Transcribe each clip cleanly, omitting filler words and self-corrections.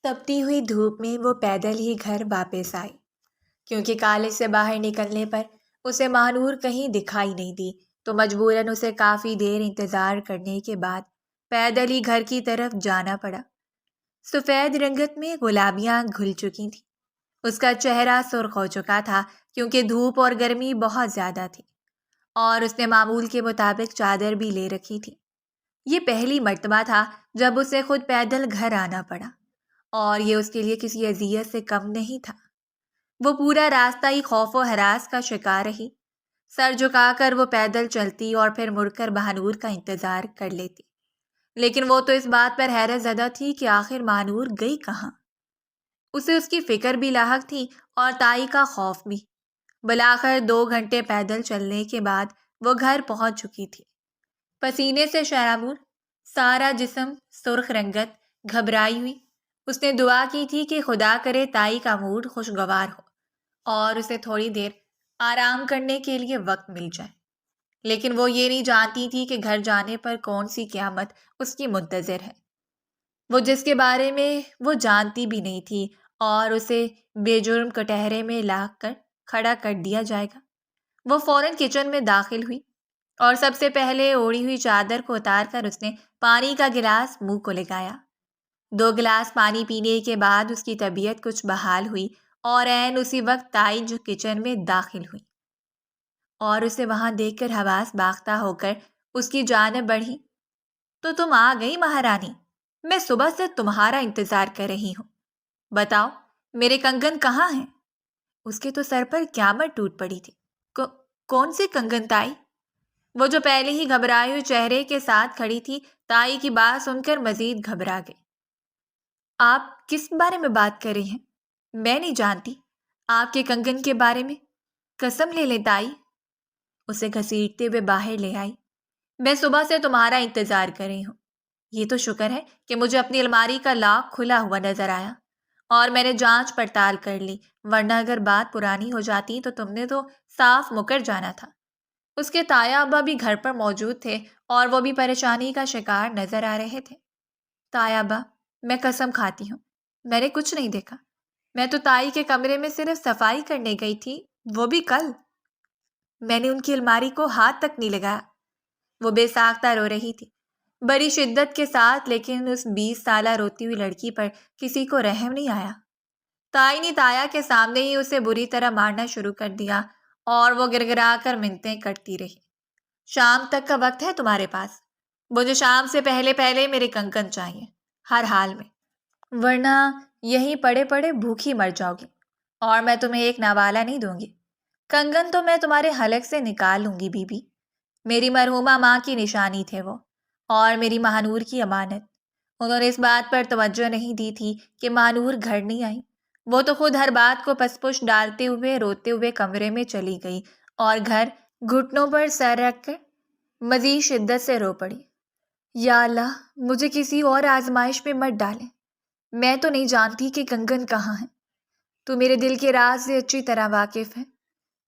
تپتی ہوئی دھوپ میں وہ پیدل ہی گھر واپس آئی کیونکہ کالج سے باہر نکلنے پر اسے مہنور کہیں دکھائی نہیں دی تو مجبوراً اسے کافی دیر انتظار کرنے کے بعد پیدل ہی گھر کی طرف جانا پڑا۔ سفید رنگت میں گلابیاں گھل چکی تھیں، اس کا چہرہ سرخ ہو چکا تھا کیونکہ دھوپ اور گرمی بہت زیادہ تھی، اور اس نے معمول کے مطابق چادر بھی لے رکھی تھی۔ یہ پہلی مرتبہ تھا جب اسے خود پیدل گھر آنا پڑا، اور یہ اس کے لیے کسی اذیت سے کم نہیں تھا۔ وہ پورا راستہ ہی خوف و ہراس کا شکار رہی، سر جھکا کر وہ پیدل چلتی اور پھر مڑ کر مہنور کا انتظار کر لیتی، لیکن وہ تو اس بات پر حیرت زدہ تھی کہ آخر مہنور گئی کہاں۔ اسے اس کی فکر بھی لاحق تھی اور تائی کا خوف بھی۔ بلاخر 2 گھنٹے پیدل چلنے کے بعد وہ گھر پہنچ چکی تھی، پسینے سے شرابور، سارا جسم سرخ رنگت، گھبرائی ہوئی۔ اس نے دعا کی تھی کہ خدا کرے تائی کا موڈ خوشگوار ہو اور اسے تھوڑی دیر آرام کرنے کے لیے وقت مل جائے، لیکن وہ یہ نہیں جانتی تھی کہ گھر جانے پر کون سی قیامت اس کی منتظر ہے، وہ جس کے بارے میں وہ جانتی بھی نہیں تھی، اور اسے بے جرم کٹہرے میں لا کر کھڑا کر دیا جائے گا۔ وہ فوراً کچن میں داخل ہوئی اور سب سے پہلے اوڑھی ہوئی چادر کو اتار کر اس نے پانی کا گلاس منہ کو لگایا۔ 2 گلاس پانی پینے کے بعد اس کی طبیعت کچھ بحال ہوئی، اور عین اسی وقت تائی جو کچن میں داخل ہوئی اور اسے وہاں دیکھ کر حواس باختہ ہو کر اس کی جانب بڑھی۔ تو تم آ گئی مہارانی، میں صبح سے تمہارا انتظار کر رہی ہوں، بتاؤ میرے کنگن کہاں ہیں؟ اس کے تو سر پر قیامت ٹوٹ پڑی تھی۔ کون سے کنگن تائی؟ وہ جو پہلے ہی گھبرائے ہوئے چہرے کے ساتھ کھڑی تھی، تائی کی بات سن کر مزید گھبرا گئی۔ آپ کس بارے میں بات کر رہی ہیں؟ میں نہیں جانتی آپ کے کنگن کے بارے میں، قسم لے لیں تائی۔ اسے گھسیٹتے ہوئے باہر لے آئی۔ میں صبح سے تمہارا انتظار کر رہی ہوں، یہ تو شکر ہے کہ مجھے اپنی الماری کا لاک کھلا ہوا نظر آیا اور میں نے جانچ پڑتال کر لی، ورنہ اگر بات پرانی ہو جاتی تو تم نے تو صاف مکر جانا تھا۔ اس کے تایا ابا بھی گھر پر موجود تھے اور وہ بھی پریشانی کا شکار نظر آ رہے تھے۔ تایا ابا، میں قسم کھاتی ہوں میں نے کچھ نہیں دیکھا، میں تو تائی کے کمرے میں صرف صفائی کرنے گئی تھی، وہ بھی کل۔ میں نے ان کی الماری کو ہاتھ تک نہیں لگایا۔ وہ بے ساختہ رو رہی تھی، بڑی شدت کے ساتھ، لیکن اس 20 سالہ روتی ہوئی لڑکی پر کسی کو رحم نہیں آیا۔ تائی نے تایا کے سامنے ہی اسے بری طرح مارنا شروع کر دیا اور وہ گڑگڑا کر منتیں کرتی رہی۔ شام تک کا وقت ہے تمہارے پاس، مجھے شام سے پہلے میرے کنگن چاہیے، ہر حال میں، ورنہ یہیں پڑے پڑے بھوکی مر جاؤ گی اور میں تمہیں ایک نوالا نہیں دوں گی۔ کنگن تو میں تمہارے حلق سے نکال لوں گی بی بی، میری مرحومہ ماں کی نشانی تھے وہ، اور میری مہنور کی امانت۔ انہوں نے اس بات پر توجہ نہیں دی تھی کہ مہنور گھر نہیں آئی، وہ تو خود ہر بات کو پس پش ڈالتے ہوئے روتے ہوئے کمرے میں چلی گئی اور گھر گھٹنوں پر سر رکھ کر مزید شدت سے رو پڑی۔ یا اللہ، مجھے کسی اور آزمائش میں مت ڈالیں، میں تو نہیں جانتی کہ کنگن کہاں ہے، تو میرے دل کے راز سے اچھی طرح واقف ہے۔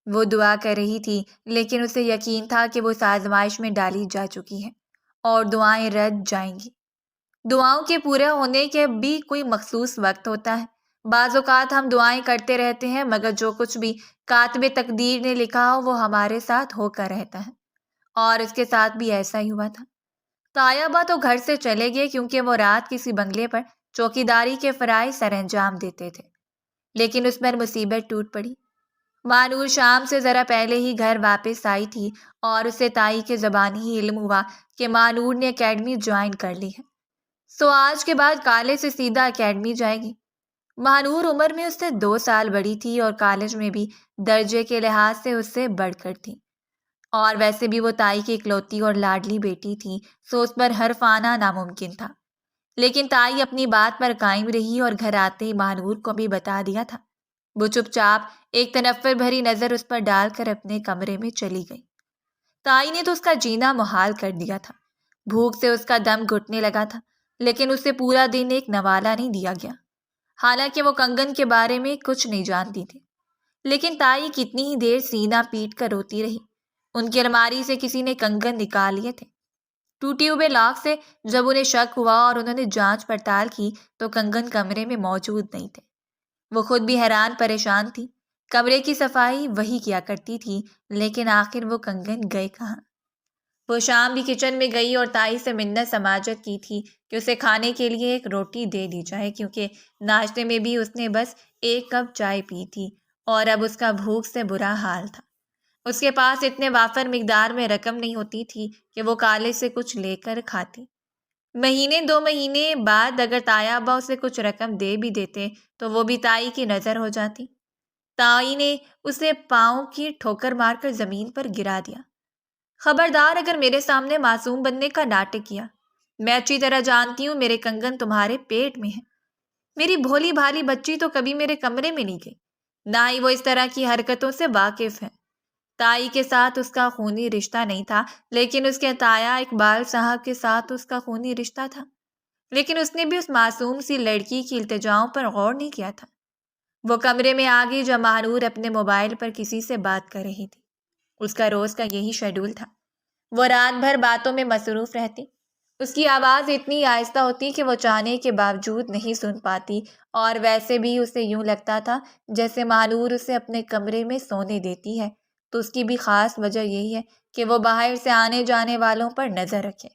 وہ دعا کر رہی تھی، لیکن اسے یقین تھا کہ وہ اس آزمائش میں ڈالی جا چکی ہے اور دعائیں رد جائیں گی۔ دعاؤں کے پورے ہونے کے بھی کوئی مخصوص وقت ہوتا ہے۔ بعض اوقات ہم دعائیں کرتے رہتے ہیں، مگر جو کچھ بھی کاتب تقدیر نے لکھا ہو وہ ہمارے ساتھ ہو کر رہتا ہے، اور اس کے ساتھ بھی ایسا ہی ہوا تھا۔ تایابا تو گھر سے چلے گئے کیونکہ وہ رات کسی بنگلے پر چوکیداری کے فرائض سر انجام دیتے تھے، لیکن اس پر مصیبت ٹوٹ پڑی۔ مانور شام سے ذرا پہلے ہی گھر واپس آئی تھی اور اسے تائی کے زبانی ہی علم ہوا کہ مانور نے اکیڈمی جوائن کر لی ہے، سو آج کے بعد کالج سے سیدھا اکیڈمی جائے گی۔ مانور عمر میں اس سے 2 سال بڑی تھی اور کالج میں بھی درجے کے لحاظ سے اس سے بڑھ کر تھی، اور ویسے بھی وہ تائی کی اکلوتی اور لاڈلی بیٹی تھی، سو اس پر حرف آنا ناممکن تھا۔ لیکن تائی اپنی بات پر قائم رہی اور گھر آتے ہی مانور کو بھی بتا دیا تھا۔ وہ چپ چاپ ایک تنفر بھری نظر اس پر ڈال کر اپنے کمرے میں چلی گئی۔ تائی نے تو اس کا جینا محال کر دیا تھا، بھوک سے اس کا دم گھٹنے لگا تھا، لیکن اسے پورا دن ایک نوالا نہیں دیا گیا، حالانکہ وہ کنگن کے بارے میں کچھ نہیں جانتی تھی۔ لیکن تائی کتنی ہی دیر سینہ پیٹ کر روتی رہی، ان کی الماری سے کسی نے کنگن نکال لیے تھے۔ ٹوٹے ہوئے لاک سے جب انہیں شک ہوا اور انہوں نے جانچ پڑتال کی تو کنگن کمرے میں موجود نہیں تھے۔ وہ خود بھی حیران پریشان تھی۔ کمرے کی صفائی وہی کیا کرتی تھی، لیکن آخر وہ کنگن گئے کہاں؟ وہ شام بھی کچن میں گئی اور تائی سے منت سماجت کی تھی کہ اسے کھانے کے لیے ایک روٹی دے دی جائے، کیونکہ ناشتے میں بھی اس نے بس 1 کپ چائے پی تھی اور اب اس کا بھوک سے برا حال تھا۔ اس کے پاس اتنے وافر مقدار میں رقم نہیں ہوتی تھی کہ وہ کالج سے کچھ لے کر کھاتی۔ مہینے 2 مہینے بعد اگر تایا ابا اسے کچھ رقم دے بھی دیتے تو وہ بھی تائی کی نظر ہو جاتی۔ تائی نے اسے پاؤں کی ٹھوکر مار کر زمین پر گرا دیا۔ خبردار اگر میرے سامنے معصوم بننے کا ناٹک کیا۔ میں اچھی طرح جانتی ہوں میرے کنگن تمہارے پیٹ میں ہے۔ میری بھولی بھالی بچی تو کبھی میرے کمرے میں نہیں گئی، نہ ہی وہ اس طرح کی حرکتوں سے واقف ہے۔ تائی کے ساتھ اس کا خونی رشتہ نہیں تھا، لیکن اس کے تایا اقبال صاحب کے ساتھ اس کا خونی رشتہ تھا۔ لیکن اس نے بھی اس معصوم سی لڑکی کی التجاؤں پر غور نہیں کیا تھا۔ وہ کمرے میں آ گئی جب مہنور اپنے موبائل پر کسی سے بات کر رہی تھی۔ اس کا روز کا یہی شیڈول تھا۔ وہ رات بھر باتوں میں مصروف رہتی۔ اس کی آواز اتنی آہستہ ہوتی کہ وہ چاہنے کے باوجود نہیں سن پاتی، اور ویسے بھی اسے یوں لگتا تھا جیسے مہنور اسے اپنے کمرے میں سونے دیتی ہے تو اس کی بھی خاص وجہ یہی ہے کہ وہ باہر سے آنے جانے والوں پر نظر رکھے۔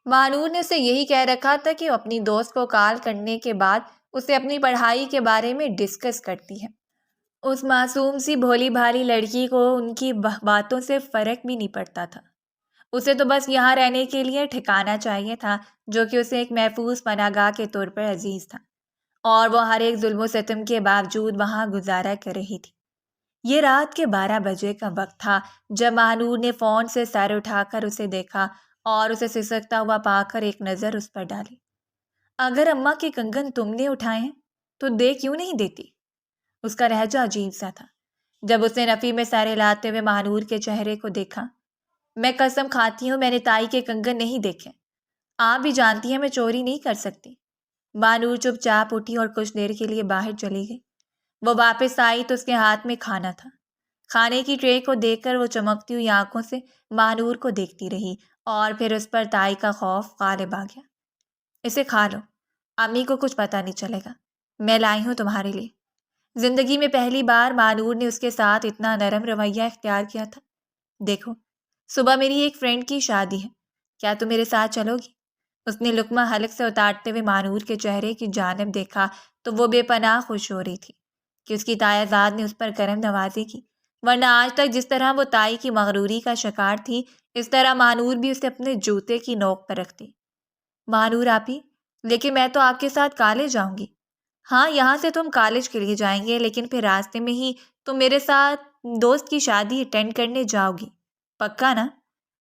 مہنور نے اسے یہی کہہ رکھا تھا کہ وہ اپنی دوست کو کال کرنے کے بعد اسے اپنی پڑھائی کے بارے میں ڈسکس کرتی ہے۔ اس معصوم سی بھولی بھالی لڑکی کو ان کی باتوں سے فرق بھی نہیں پڑتا تھا۔ اسے تو بس یہاں رہنے کے لیے ٹھکانا چاہیے تھا، جو کہ اسے ایک محفوظ پناہ گاہ کے طور پر عزیز تھا، اور وہ ہر ایک ظلم و ستم کے باوجود وہاں گزارا کر رہی تھی۔ یہ رات کے 12 بجے کا وقت تھا جب مہنور نے فون سے سر اٹھا کر اسے دیکھا اور اسے سسکتا ہوا پا کر ایک نظر اس پر ڈالی۔ اگر اماں کے کنگن تم نے اٹھائے ہیں تو دے کیوں نہیں دیتی؟ اس کا لہجہ عجیب سا تھا۔ جب اس نے نفی میں سر ہلاتے ہوئے مہنور کے چہرے کو دیکھا، میں قسم کھاتی ہوں میں نے تائی کے کنگن نہیں دیکھے۔ آپ بھی جانتی ہیں میں چوری نہیں کر سکتی۔ مہنور چپ چاپ اٹھی اور کچھ دیر کے لیے باہر چلی گئی۔ وہ واپس آئی تو اس کے ہاتھ میں کھانا تھا۔ کھانے کی ٹرے کو دیکھ کر وہ چمکتی ہوئی آنکھوں سے مہنور کو دیکھتی رہی اور پھر اس پر تائی کا خوف غالب آ گیا۔ اسے کھا لو، امی کو کچھ پتہ نہیں چلے گا، میں لائی ہوں تمہارے لیے۔ زندگی میں پہلی بار مہنور نے اس کے ساتھ اتنا نرم رویہ اختیار کیا تھا۔ دیکھو، صبح میری ایک فرینڈ کی شادی ہے، کیا تم میرے ساتھ چلو گی؟ اس نے لقمہ حلق سے اتارتے ہوئے مہنور کے چہرے کی جانب دیکھا تو وہ بے پناہ خوش ہو رہی تھی کہ اس کی تایا زاد نے اس پر کرم نوازی کی، ورنہ آج تک جس طرح وہ تائی کی مغروری کا شکار تھی، اس طرح مہنور بھی اسے اپنے جوتے کی نوک پر رکھتی۔ مہنور آپی، لیکن میں تو آپ کے ساتھ کالج جاؤں گی۔ ہاں، یہاں سے تم کالج کے لیے جائیں گے، لیکن پھر راستے میں ہی تم میرے ساتھ دوست کی شادی اٹینڈ کرنے جاؤ گی، پکا نا؟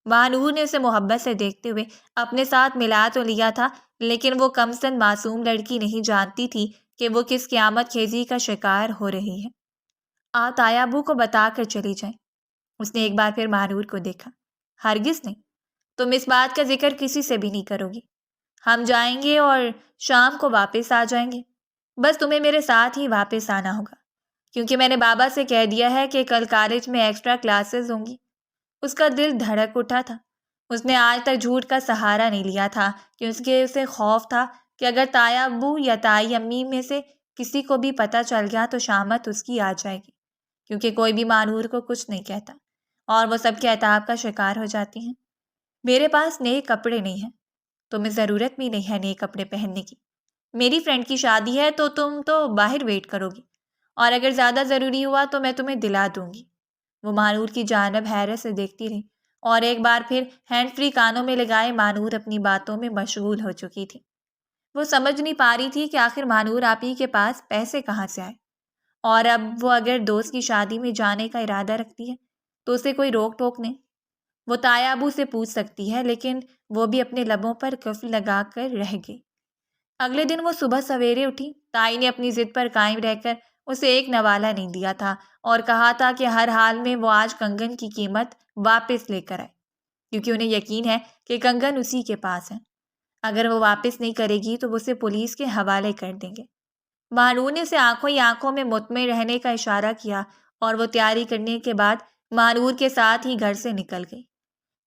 مہنور نے اسے محبت سے دیکھتے ہوئے اپنے ساتھ ملا تو لیا تھا، لیکن وہ کم سن معصوم لڑکی نہیں جانتی تھی کہ وہ کس قیامت خیزی کا شکار ہو رہی ہے۔ آپ تایا ابو کو بتا کر چلی جائیں۔ اس نے ایک بار پھر مہنور کو دیکھا۔ ہرگز نہیں، تم اس بات کا ذکر کسی سے بھی نہیں کرو گی۔ ہم جائیں گے اور شام کو واپس آ جائیں گے، بس تمہیں میرے ساتھ ہی واپس آنا ہوگا، کیونکہ میں نے بابا سے کہہ دیا ہے کہ کل کالج میں ایکسٹرا کلاسز ہوں گی۔ اس کا دل دھڑک اٹھا تھا۔ اس نے آج تک جھوٹ کا سہارا نہیں لیا تھا کیونکہ اسے خوف تھا کہ اگر تایا ابو یا تائی امی میں سے کسی کو بھی پتہ چل گیا تو شامت اس کی آ جائے گی، کیونکہ کوئی بھی مہنور کو کچھ نہیں کہتا اور وہ سب کے عتاب کا شکار ہو جاتی ہیں۔ میرے پاس نئے کپڑے نہیں ہیں، تمہیں ضرورت بھی نہیں ہے نئے کپڑے پہننے کی۔ میری فرینڈ کی شادی ہے تو تم تو باہر ویٹ کرو گی، اور اگر زیادہ ضروری ہوا تو میں تمہیں دلا دوں گی۔ وہ مہنور کی جانب حیرت سے دیکھتی رہی اور ایک بار پھر ہینڈ فری کانوں میں لگائے مہنور اپنی باتوں میں مشغول ہو چکی تھی۔ وہ سمجھ نہیں پا رہی تھی کہ آخر مہنور آپی کے پاس پیسے کہاں سے آئے، اور اب وہ اگر دوست کی شادی میں جانے کا ارادہ رکھتی ہے تو اسے کوئی روک ٹوک نہیں۔ وہ تایا ابو سے پوچھ سکتی ہے، لیکن وہ بھی اپنے لبوں پر قفل لگا کر رہ گئی۔ اگلے دن وہ صبح سویرے اٹھی۔ تائی نے اپنی ضد پر قائم رہ کر اسے ایک نوالہ نہیں دیا تھا اور کہا تھا کہ ہر حال میں وہ آج کنگن کی قیمت واپس لے کر آئے، کیونکہ انہیں یقین ہے کہ کنگن اسی کے پاس ہے۔ اگر وہ واپس نہیں کرے گی تو وہ اسے پولیس کے حوالے کر دیں گے۔ مہنور نے اسے آنکھوں ہی آنکھوں میں مطمئن رہنے کا اشارہ کیا اور وہ تیاری کرنے کے بعد مہنور کے ساتھ ہی گھر سے نکل گئی۔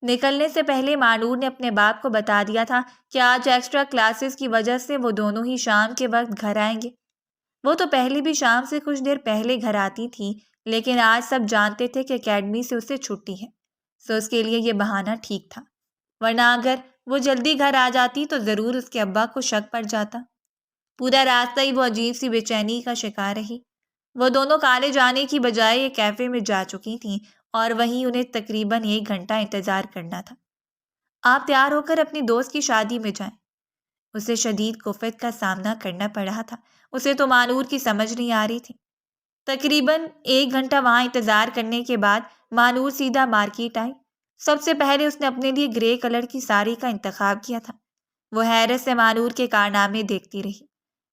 نکلنے سے پہلے مانور نے اپنے باپ کو بتا دیا تھا کہ آج ایکسٹرا کلاسز کی وجہ سے وہ دونوں ہی شام کے وقت گھر آئیں گے۔ وہ تو پہلے بھی شام سے کچھ دیر پہلے گھر آتی تھی، لیکن آج سب جانتے تھے کہ اکیڈمی سے اسے چھٹی ہے، سو اس کے لیے یہ بہانہ ٹھیک تھا، ورنہ اگر وہ جلدی گھر آ جاتی تو ضرور اس کے ابا کو شک پڑ جاتا۔ پورا راستہ ہی وہ عجیب سی بے چینی کا شکار رہی۔ وہ دونوں کالج جانے کی بجائے ایک کیفے میں جا چکی تھیں اور وہیں انہیں تقریباً 1 گھنٹہ انتظار کرنا تھا۔ آپ تیار ہو کر اپنی دوست کی شادی میں جائیں۔ اسے شدید کفت کا سامنا کرنا پڑ رہا تھا۔ اسے تو مانور کی سمجھ نہیں آ رہی تھی۔ تقریباً 1 گھنٹہ وہاں انتظار کرنے کے بعد مانور سیدھا مارکیٹ آئی۔ سب سے پہلے اس نے اپنے لیے گرے کلر کی ساڑی کا انتخاب کیا تھا۔ وہ حیرت سے مانور کے کارنامے دیکھتی رہی۔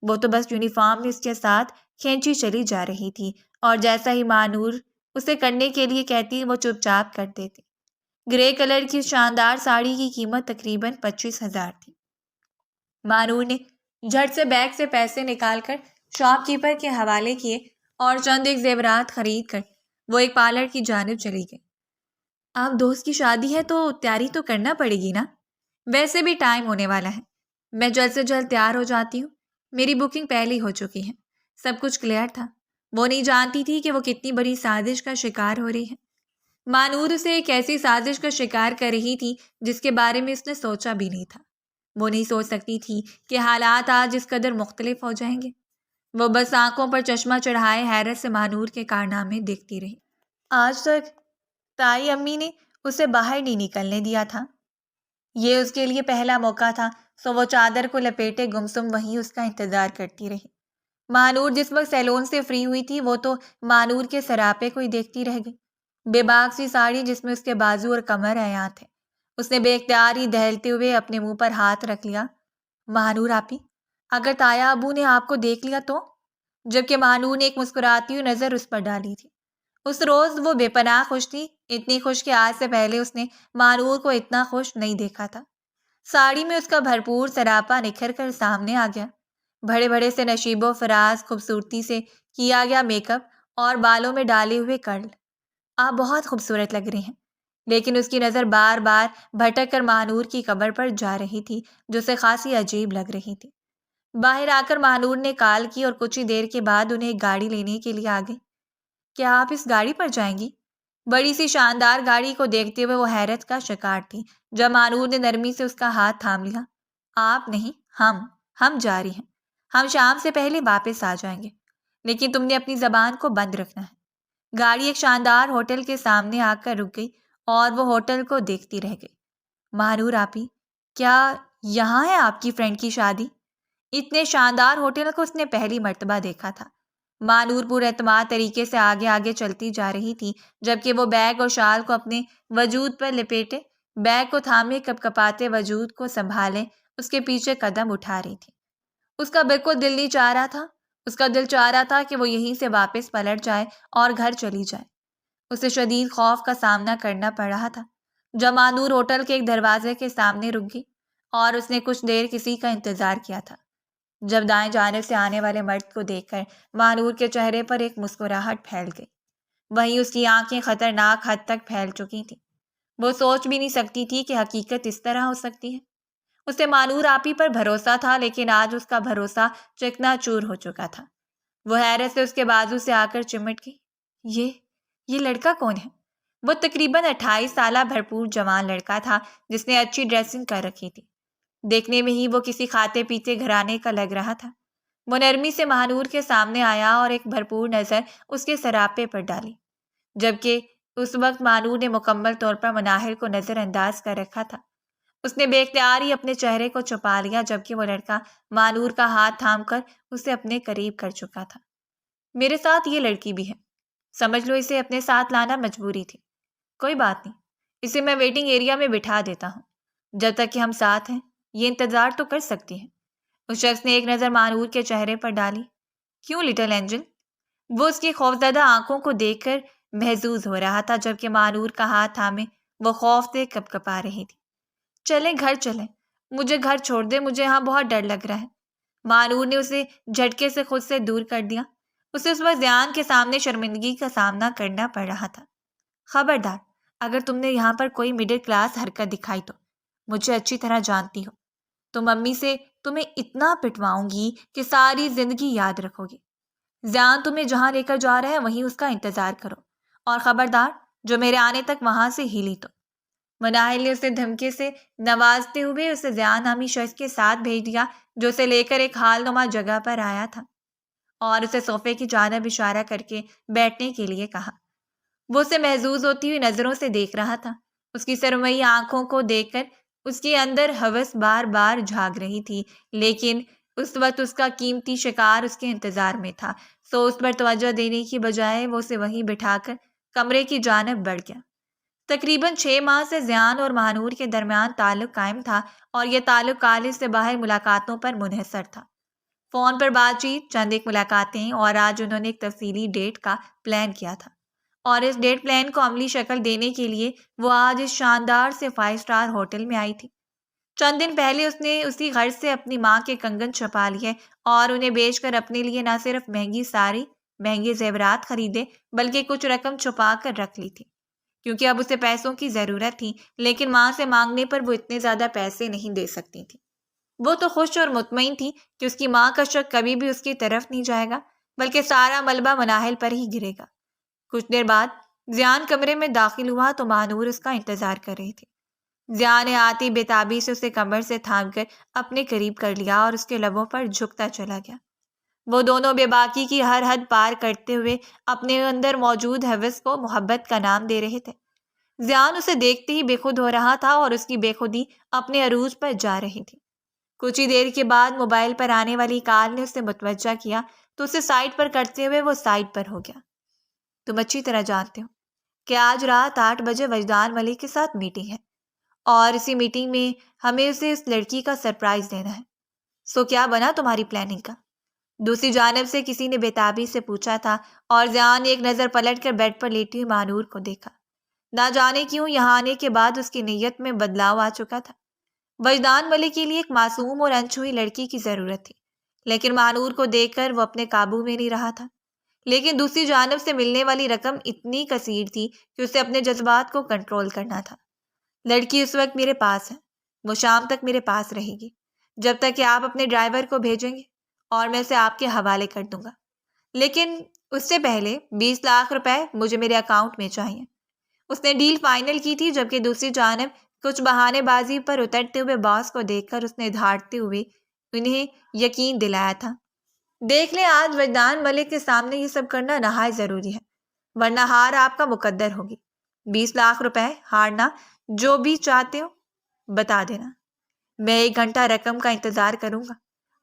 وہ تو بس یونیفارم میں اس کے ساتھ کھینچی چلی جا رہی تھی اور جیسا ہی مانور اسے کرنے کے لیے کہتی وہ چپ چاپ کر دیتی۔ گرے کلر کی شاندار ساڑی کی قیمت تقریباً 25,000 تھی۔ مانور نے جھٹ سے بیگ سے پیسے نکال کر شاپ کیپر کے حوالے کیے اور چند ایک زیورات خرید کر وہ ایک پارلر کی جانب چلی گئی۔ آپ دوست کی شادی ہے تو تیاری تو کرنا پڑے گی نا؟ ویسے بھی ٹائم ہونے والا ہے، میں جلد سے جلد تیار ہو جاتی ہوں۔ میری بکنگ پہلے ہو چکی ہے، سب کچھ کلیئر تھا۔ وہ نہیں جانتی تھی کہ وہ کتنی بڑی سازش کا شکار ہو رہی ہے۔ مانور اسے ایک ایسی سازش کا شکار کر رہی تھی جس کے بارے میں اس نے سوچا بھی نہیں تھا۔ وہ نہیں سوچ سکتی تھی کہ حالات آج اس قدر مختلف ہو جائیں گے۔ وہ بس آنکھوں پر چشمہ چڑھائے حیرت سے مانور کے کارنامے دیکھتی رہی۔ آج تک تائی امی نے اسے باہر نہیں نکلنے دیا تھا۔ یہ اس کے لیے پہلا موقع تھا، سو وہ چادر کو لپیٹے گمسم وہیں اس کا انتظار کرتی رہی۔ مانور جس وقت سیلون سے فری ہوئی تھی وہ تو مانور کے سراپے کو ہی دیکھتی رہ گئی۔ بے باک سی ساڑی جس میں اس کے بازو اور کمر عیاں تھے۔ اس نے بے اختیار ہی دہلتے ہوئے اپنے منہ پر ہاتھ رکھ لیا۔ مانور آپی، اگر تایا ابو نے آپ کو دیکھ لیا تو؟ جبکہ مانور نے ایک مسکراتی ہوئی نظر اس پر ڈالی تھی۔ اس روز وہ بے پناہ خوش تھی، اتنی خوش کہ آج سے پہلے اس نے مانور کو اتنا خوش نہیں دیکھا تھا۔ ساڑی میں اس کا بھرپور سراپا نکھر کر سامنے آ گیا۔ بڑے بڑے سے نشیب و فراز، خوبصورتی سے کیا گیا میک اپ اور بالوں میں ڈالے ہوئے کرل۔ آپ بہت خوبصورت لگ رہی ہیں، لیکن اس کی نظر بار بار بھٹک کر مانور کی کمر پر جا رہی تھی جو اسے خاصی عجیب لگ رہی تھی۔ باہر آ کر مانور نے کال کی اور کچھ ہی دیر کے بعد انہیں ایک گاڑی لینے کے لیے آ گئی۔ کیا آپ اس گاڑی پر جائیں گی؟ بڑی سی شاندار گاڑی کو دیکھتے ہوئے وہ حیرت کا شکار تھی جب مانور نے نرمی سے اس کا ہاتھ تھام لیا۔ آپ نہیں، ہم جا رہی ہیں۔ ہم شام سے پہلے واپس آ جائیں گے، لیکن تم نے اپنی زبان کو بند رکھنا ہے۔ گاڑی ایک شاندار ہوٹل کے سامنے آ کر رک گئی اور وہ ہوٹل کو دیکھتی رہ گئی۔ مانور آپی، کیا یہاں ہے آپ کی فرینڈ کی شادی؟ اتنے شاندار ہوٹل کو اس نے پہلی مرتبہ دیکھا تھا۔ مانور پر اعتماد طریقے سے آگے آگے چلتی جا رہی تھی جبکہ وہ بیگ اور شال کو اپنے وجود پر لپیٹے، بیگ کو تھامے کپ کپاتے وجود کو سنبھالے اس کے پیچھے قدم اٹھا رہی تھی۔ اس کا بالکل دل نہیں چاہ رہا تھا۔ اس کا دل چاہ رہا تھا کہ وہ یہیں سے واپس پلٹ جائے اور گھر چلی جائے۔ اسے شدید خوف کا سامنا کرنا پڑ رہا تھا جب مانور ہوٹل کے ایک دروازے کے سامنے رک گئی اور اس نے کچھ دیر کسی کا انتظار کیا تھا۔ جب دائیں جانب سے آنے والے مرد کو دیکھ کر مانور کے چہرے پر ایک مسکراہٹ پھیل گئی، وہیں اس کی آنکھیں خطرناک حد تک پھیل چکی تھیں۔ وہ سوچ بھی نہیں سکتی تھی کہ حقیقت اس طرح ہو سکتی ہے۔ اسے مانور آپی پر بھروسہ تھا، لیکن آج اس کا بھروسہ چکنا چور ہو چکا تھا۔ وہ حیرت سے اس کے بازو سے آ کر چمٹ گئی۔ یہ لڑکا کون ہے؟ وہ تقریباً 28 سالہ بھرپور جوان لڑکا تھا جس نے اچھی ڈریسنگ کر رکھی تھی۔ دیکھنے میں ہی وہ کسی کھاتے پیتے گھرانے کا لگ رہا تھا۔ وہ نرمی سے مانور کے سامنے آیا اور ایک بھرپور نظر اس کے سراپے پر ڈالی، جبکہ اس وقت مانور نے مکمل طور پر مناہر کو نظر انداز کر رکھا تھا۔ اس نے بے اختیار ہی اپنے چہرے کو چھپا لیا جبکہ وہ لڑکا مانور کا ہاتھ تھام کر اسے اپنے قریب کر چکا تھا۔ میرے ساتھ یہ لڑکی بھی ہے، سمجھ لو اسے اپنے ساتھ لانا مجبوری تھی۔ کوئی بات نہیں، اسے میں ویٹنگ ایریا میں بٹھا دیتا ہوں، جب تک کہ ہم ساتھ ہیں یہ انتظار تو کر سکتی ہیں۔ اس شخص نے ایک نظر مانور کے چہرے پر ڈالی۔ کیوں لٹل اینجل؟ وہ اس کی خوفزدہ آنکھوں کو دیکھ کر محظوظ ہو رہا تھا جبکہ مانور کا ہاتھ تھامے وہ خوف سے کپ کپا رہی تھی۔ چلیں گھر چلیں، مجھے گھر چھوڑ دے، مجھے یہاں بہت ڈر لگ رہا ہے۔ مانور نے اسے جھٹکے سے خود سے دور کر دیا۔ اسے اس وقت زیان کے سامنے شرمندگی کا سامنا کرنا پڑ رہا تھا۔ خبردار، اگر تم نے یہاں پر کوئی مڈل کلاس حرکت دکھائی تو مجھے اچھی طرح جانتی ہو، تم امی سے تمہیں اتنا پٹواؤں گی کہ ساری زندگی یاد رکھو گی۔ زیان تمہیں جہاں لے کر جا رہا ہے وہیں اس کا انتظار کرو، اور خبردار جو میرے آنے تک وہاں سے ہلی تو۔ مناہل نے اسے دھمکے سے نوازتے ہوئے اسے زیان نامی شخص کے ساتھ بھیج دیا، جو اسے لے کر ایک حال نما جگہ پر آیا تھا، اور اسے صوفے کی جانب اشارہ کر کے بیٹھنے کے لیے کہا۔ وہ اسے محظوظ ہوتی ہوئی نظروں سے دیکھ رہا تھا۔ اس کی سرمئی آنکھوں کو دیکھ کر اس کے اندر ہوس بار بار جھاگ رہی تھی، لیکن اس وقت اس کا قیمتی شکار اس کے انتظار میں تھا، سو اس پر توجہ دینے کی بجائے وہ اسے وہیں بٹھا کر کمرے کی جانب بڑھ گیا۔ تقریباً 6 ماہ سے زیان اور مہنور کے درمیان تعلق قائم تھا، اور یہ تعلق کالج سے باہر ملاقاتوں پر منحصر تھا۔ فون پر بات چیت، چند ایک ملاقاتیں، اور آج انہوں نے ایک تفصیلی ڈیٹ کا پلان کیا تھا، اور اس ڈیٹ پلان کو عملی شکل دینے کے لیے وہ آج اس شاندار سے 5 اسٹار ہوٹل میں آئی تھی۔ چند دن پہلے اس نے اسی غرض سے اپنی ماں کے کنگن چھپا لیے اور انہیں بیچ کر اپنے لیے نہ صرف مہنگی ساری، مہنگے زیورات خریدے، بلکہ کچھ رقم چھپا کر رکھ لی تھی، کیونکہ اب اسے پیسوں کی ضرورت تھی، لیکن ماں سے مانگنے پر وہ اتنے زیادہ پیسے نہیں دے سکتی تھی۔ وہ تو خوش اور مطمئن تھی کہ اس کی ماں کا شک کبھی بھی اس کی طرف نہیں جائے گا، بلکہ سارا ملبہ مناہل پر ہی گرے گا۔ کچھ دیر بعد زیان کمرے میں داخل ہوا تو مانور اس کا انتظار کر رہی تھی۔ زیان نے آتی بےتابی سے اسے کمر سے تھام کر اپنے قریب کر لیا اور اس کے لبوں پر جھکتا چلا گیا۔ وہ دونوں بے باکی کی ہر حد پار کرتے ہوئے اپنے اندر موجود ہوس کو محبت کا نام دے رہے تھے۔ زیان اسے دیکھتے ہی بے خود ہو رہا تھا اور اس کی بے خودی اپنے عروج پر جا رہی تھی۔ کچھ ہی دیر کے بعد موبائل پر آنے والی کال نے اسے متوجہ کیا تو اسے سائڈ پر کرتے ہوئے وہ سائڈ پر ہو گیا۔ تم اچھی طرح جانتے ہو کہ آج رات 8 بجے وجدان ملک کے ساتھ میٹنگ ہے، اور اسی میٹنگ میں ہمیں اسے اس لڑکی کا سرپرائز دینا ہے، سو کیا بنا تمہاری پلاننگ کا؟ دوسری جانب سے کسی نے بےتابی سے پوچھا تھا، اور زیان نے ایک نظر پلٹ کر بیڈ پر لیٹی ہوئی مانور کو دیکھا۔ نہ جانے کیوں یہاں آنے کے بعد اس کی نیت میں بدلاؤ آ چکا تھا۔ وجدان ملک کے لیے ایک معصوم اور انچھوئی لڑکی کی ضرورت تھی، لیکن مانور کو دیکھ کر وہ اپنے قابو میں نہیں رہا تھا۔ لیکن دوسری جانب سے ملنے والی رقم اتنی کثیر تھی کہ اسے اپنے جذبات کو کنٹرول کرنا تھا۔ لڑکی اس وقت میرے پاس ہے، وہ شام تک میرے پاس رہے گی، جب تک کہ آپ اپنے ڈرائیور کو بھیجیں گے، اور میں اسے آپ کے حوالے کر دوں گا، لیکن اس سے پہلے 20 لاکھ روپے مجھے میرے اکاؤنٹ میں چاہیے۔ اس نے ڈیل فائنل کی تھی، جبکہ دوسری جانب کچھ بہانے بازی پر اترتے ہوئے باس کو دیکھ کر اس نے دھاڑتے ہوئے انہیں یقین دلایا تھا۔ دیکھ لیں، آج وجدان ملک کے سامنے یہ سب کرنا نہایت ضروری ہے، ورنہ ہار آپ کا مقدر ہوگی۔ 20 لاکھ روپے، ہارنا، جو بھی چاہتے ہو بتا دینا، میں 1 گھنٹہ رقم کا انتظار کروں گا۔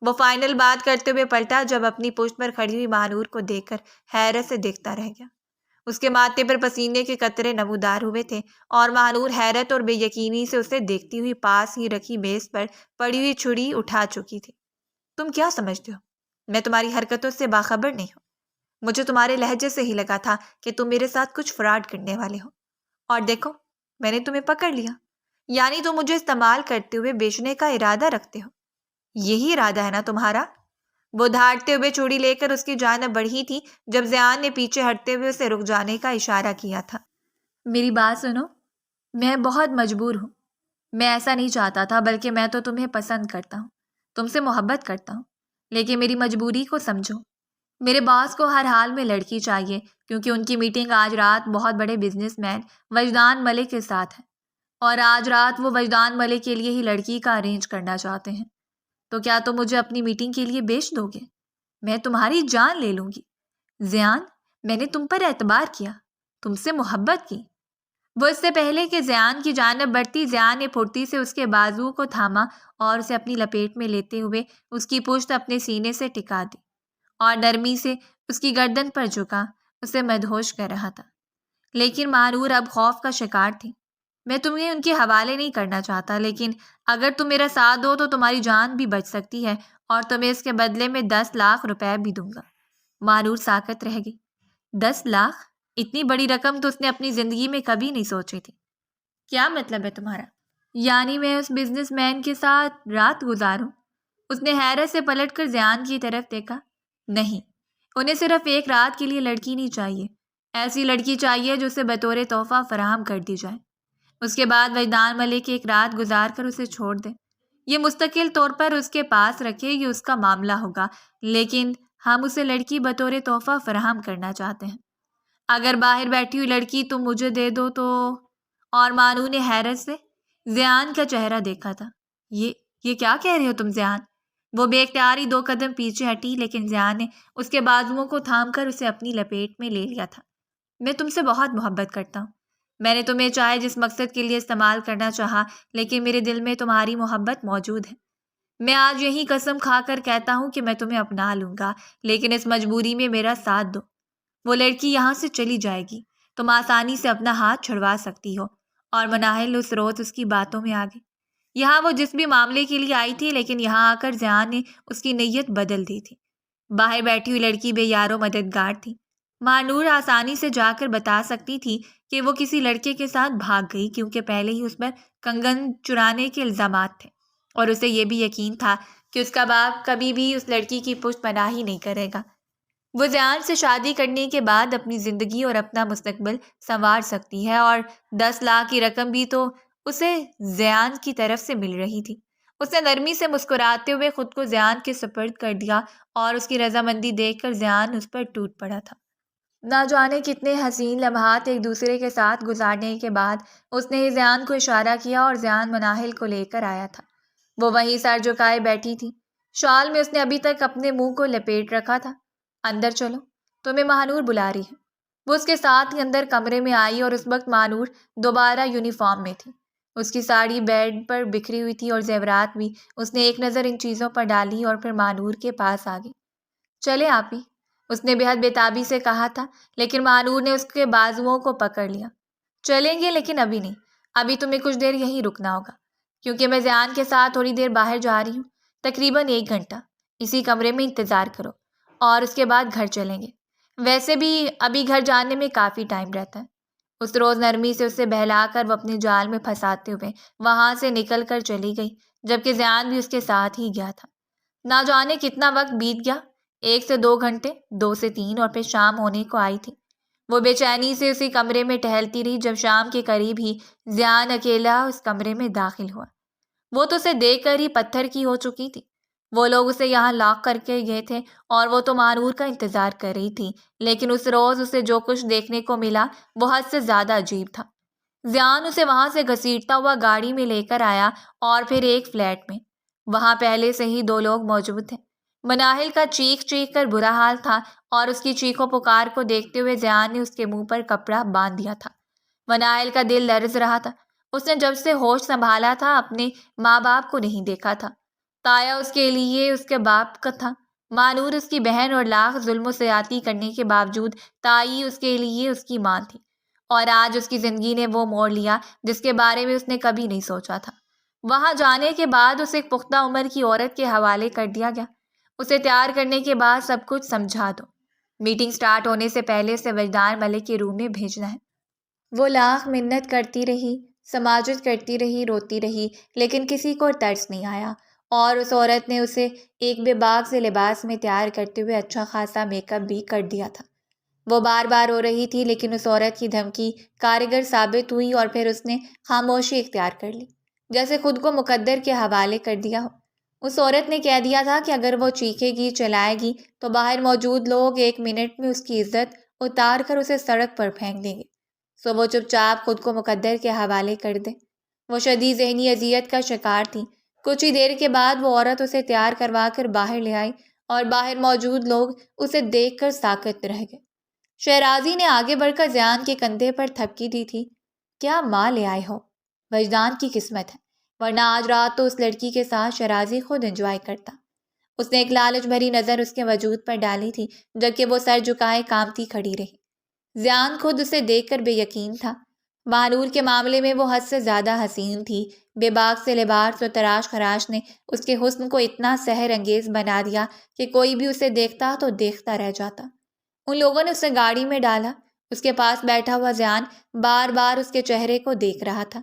وہ فائنل بات کرتے ہوئے پلٹا، جب اپنی پشت پر کھڑی ہوئی مانور کو دیکھ کر حیرت سے دیکھتا رہ گیا۔ اس کے ماتھے پر پسینے کے قطرے نمودار ہوئے تھے، اور مانور حیرت اور بے یقینی سے اسے دیکھتی ہوئی پاس ہی رکھی میز پر پڑی ہوئی چھری اٹھا چکی تھی۔ تم کیا سمجھتے ہو میں تمہاری حرکتوں سے باخبر نہیں ہوں؟ مجھے تمہارے لہجے سے ہی لگا تھا کہ تم میرے ساتھ کچھ فراڈ کرنے والے ہو، اور دیکھو میں نے تمہیں پکڑ لیا۔ یعنی تم مجھے استعمال کرتے ہوئے بیچنے کا ارادہ رکھتے ہو، یہی ارادہ ہے نا تمہارا؟ وہ دھاڑتے ہوئے چوڑی لے کر اس کی جانب بڑھی تھی، جب زیان نے پیچھے ہٹتے ہوئے اسے رک جانے کا اشارہ کیا تھا۔ میری بات سنو، میں بہت مجبور ہوں، میں ایسا نہیں چاہتا تھا، بلکہ میں تو تمہیں پسند کرتا ہوں، تم سے محبت کرتا ہوں، لیکن میری مجبوری کو سمجھو۔ میرے باس کو ہر حال میں لڑکی چاہیے، کیونکہ ان کی میٹنگ آج رات بہت بڑے بزنس مین وجدان ملک کے ساتھ ہے، اور آج رات وہ وجدان ملک کے لیے ہی لڑکی کا ارینج کرنا چاہتے ہیں۔ تو کیا تم مجھے اپنی میٹنگ کے لیے بیچ دو گے؟ میں تمہاری جان لے لوں گی۔ زیان، میں نے تم پر اعتبار کیا، تم سے محبت کی۔ وہ اس سے پہلے کہ زیان کی جانب بڑھتی، زیان نے پھرتی سے اس کے بازو کو تھاما اور اسے اپنی لپیٹ میں لیتے ہوئے اس کی پشت اپنے سینے سے ٹکا دی، اور نرمی سے اس کی گردن پر جھکا، اسے مدہوش کر رہا تھا۔ لیکن مانور اب خوف کا شکار تھی۔ میں تمہیں ان کے حوالے نہیں کرنا چاہتا، لیکن اگر تم میرا ساتھ دو تو تمہاری جان بھی بچ سکتی ہے، اور تمہیں اس کے بدلے میں 10 لاکھ روپے بھی دوں گا۔ مانور ساکت رہ گئی۔ 10 لاکھ؟ اتنی بڑی رقم تو اس نے اپنی زندگی میں کبھی نہیں سوچی تھی۔ کیا مطلب ہے تمہارا؟ یعنی میں اس بزنس مین کے ساتھ رات گزاروں؟ اس نے حیرت سے پلٹ کر زیان کی طرف دیکھا۔ نہیں، انہیں صرف 1 رات کے لیے لڑکی نہیں چاہیے، ایسی لڑکی چاہیے جو اسے بطور تحفہ فراہم کر دی جائے، اس کے بعد وجدان ملک ایک رات گزار کر اسے چھوڑ دے۔ یہ مستقل طور پر اس کے پاس رکھے، یہ اس کا معاملہ ہوگا، لیکن ہم اسے لڑکی بطور تحفہ فراہم کرنا چاہتے ہیں۔ اگر باہر بیٹھی ہوئی لڑکی تم مجھے دے دو تو؟ اور مانو نے حیرت سے زیان کا چہرہ دیکھا تھا۔ یہ کیا کہہ رہے ہو تم زیان؟ وہ بے اختیار ہی 2 قدم پیچھے ہٹی، لیکن زیان نے اس کے بازوؤں کو تھام کر اسے اپنی لپیٹ میں لے لیا تھا۔ میں تم سے بہت محبت کرتا ہوں۔ میں نے تمہیں چاہے جس مقصد کے لیے استعمال کرنا چاہا، لیکن میرے دل میں تمہاری محبت موجود ہے۔ میں آج یہی قسم کھا کر کہتا ہوں کہ میں تمہیں اپنا لوں گا، لیکن اس مجبوری میں میرا ساتھ دو۔ وہ لڑکی یہاں سے چلی جائے گی، تم آسانی سے اپنا ہاتھ چھڑوا سکتی ہو۔ اور مناہل اس روز اس کی باتوں میں آ گئی۔ یہاں وہ جس بھی معاملے کے لیے آئی تھی، لیکن یہاں آ کر زیان نے اس کی نیت بدل دی تھی۔ باہر بیٹھی ہوئی لڑکی بے یار و مددگار تھی۔ مانور آسانی سے جا کر بتا سکتی تھی کہ وہ کسی لڑکے کے ساتھ بھاگ گئی، کیونکہ پہلے ہی اس پر کنگن چرانے کے الزامات تھے، اور اسے یہ بھی یقین تھا کہ اس کا باپ کبھی بھی اس لڑکی کی پشت پناہی نہیں کرے گا۔ وہ زیان سے شادی کرنے کے بعد اپنی زندگی اور اپنا مستقبل سنوار سکتی ہے، اور 10 لاکھ کی رقم بھی تو اسے زیان کی طرف سے مل رہی تھی۔ اس نے نرمی سے مسکراتے ہوئے خود کو زیان کے سپرد کر دیا، اور اس کی رضامندی دیکھ کر زیان اس پر ٹوٹ پڑا تھا۔ نہ جانے کتنے حسین لمحات ایک دوسرے کے ساتھ گزارنے کے بعد اس نے زیان کو اشارہ کیا، اور زیان مناہل کو لے کر آیا تھا۔ وہ وہیں سر جھکائے بیٹھی تھی، شال میں اس نے ابھی تک اپنے منہ کو لپیٹ رکھا تھا۔ اندر چلو، تمہیں مہانور بلا رہی ہے۔ وہ اس کے ساتھ ہی اندر کمرے میں آئی، اور اس وقت مہانور دوبارہ یونیفارم میں تھی۔ اس کی ساڑی بیڈ پر بکھری ہوئی تھی، اور زیورات بھی۔ اس نے ایک نظر ان چیزوں پر ڈالی اور پھر مہانور کے پاس آ گئی۔ چلے آپی، اس نے بے حد بےتابی سے کہا تھا، لیکن مہانور نے اس کے بازوؤں کو پکڑ لیا۔ چلیں گے، لیکن ابھی نہیں۔ ابھی تمہیں کچھ دیر یہیں رکنا ہوگا، کیونکہ میں زیان کے ساتھ تھوڑی دیر باہر جا رہی ہوں، تقریباً 1 گھنٹہ۔ اسی کمرے میں انتظار کرو، اور اس کے بعد گھر چلیں گے۔ ویسے بھی ابھی گھر جانے میں کافی ٹائم رہتا ہے۔ اس روز نرمی سے اسے بہلا کر وہ اپنے جال میں پھنساتے ہوئے وہاں سے نکل کر چلی گئی، جبکہ زیان بھی اس کے ساتھ ہی گیا تھا۔ نہ جانے کتنا وقت بیت گیا، 1 سے 2 گھنٹے، 2 سے 3، اور پھر شام ہونے کو آئی تھی۔ وہ بے چینی سے اسی کمرے میں ٹہلتی رہی۔ جب شام کے قریب ہی زیان اکیلا اس کمرے میں داخل ہوا۔ وہ تو اسے دیکھ کر ہی پتھر کی ہو چکی تھی۔ وہ لوگ اسے یہاں لاک کر کے گئے تھے، اور وہ تو مانور کا انتظار کر رہی تھی، لیکن اس روز اسے جو کچھ دیکھنے کو ملا وہ حد سے زیادہ عجیب تھا۔ زیان اسے وہاں سے گھسیٹتا ہوا گاڑی میں لے کر آیا، اور پھر ایک فلیٹ میں۔ وہاں پہلے سے ہی 2 لوگ موجود تھے۔ مناہل کا چیخ چیخ کر برا حال تھا، اور اس کی چیخو پکار کو دیکھتے ہوئے زیان نے اس کے منہ پر کپڑا باندھ دیا تھا۔ مناہل کا دل لرز رہا تھا۔ اس نے جب سے ہوش سنبھالا تھا اپنے ماں باپ کو نہیں دیکھا تھا۔ تایا اس کے لیے اس کے باپ کا تھا، مانور اس کی بہن، اور لاکھ ظلم و زیادتی کرنے کے باوجود تائی اس کے لیے اس کی ماں تھی۔ اور آج اس کی زندگی نے وہ موڑ لیا جس کے بارے میں اس نے کبھی نہیں سوچا تھا۔ وہاں جانے کے بعد اسے ایک پختہ عمر کی عورت کے حوالے کر دیا گیا۔ اسے تیار کرنے کے بعد سب کچھ سمجھا دو۔ میٹنگ سٹارٹ ہونے سے پہلے اسے وجدان ملک کے روم میں بھیجنا ہے۔ وہ لاکھ منت کرتی رہی، سماجت کرتی رہی، روتی رہی، لیکن کسی کو ترس نہیں آیا، اور اس عورت نے اسے ایک بے باک سے لباس میں تیار کرتے ہوئے اچھا خاصا میک اپ بھی کر دیا تھا۔ وہ بار بار رو رہی تھی، لیکن اس عورت کی دھمکی کارگر ثابت ہوئی، اور پھر اس نے خاموشی اختیار کر لی، جیسے خود کو مقدر کے حوالے کر دیا ہو۔ اس عورت نے کہہ دیا تھا کہ اگر وہ چیخے گی، چلائے گی، تو باہر موجود لوگ 1 منٹ میں اس کی عزت اتار کر اسے سڑک پر پھینک دیں گے، سو وہ چپ چاپ خود کو مقدر کے حوالے کر دے۔ وہ شدید ذہنی اذیت کا شکار تھی۔ کچھ ہی دیر کے بعد وہ عورت اسے تیار کروا کر باہر لے آئی، اور باہر موجود لوگ اسے دیکھ کر ساکت رہ گئے۔ شہرازی نے آگے بڑھ کر زیان کے کندھے پر تھپکی دی تھی۔ کیا ماں لے آئے ہو؟ وجدان کی قسمت ہے، ورنہ آج رات تو اس لڑکی کے ساتھ شہرازی خود انجوائے کرتا۔ اس نے ایک لالچ بھری نظر اس کے وجود پر ڈالی تھی، جبکہ وہ سر جھکائے کانپتی کھڑی رہی۔ زیان خود اسے دیکھ کر بے یقین تھا۔ مہانور کے معاملے میں وہ حد سے زیادہ حسین تھی۔ بے باک سے لباس اور تراش خراش نے اس کے حسن کو اتنا سحر انگیز بنا دیا کہ کوئی بھی اسے دیکھتا تو دیکھتا رہ جاتا۔ ان لوگوں نے اسے گاڑی میں ڈالا۔ اس کے پاس بیٹھا ہوا زیان بار بار اس کے چہرے کو دیکھ رہا تھا۔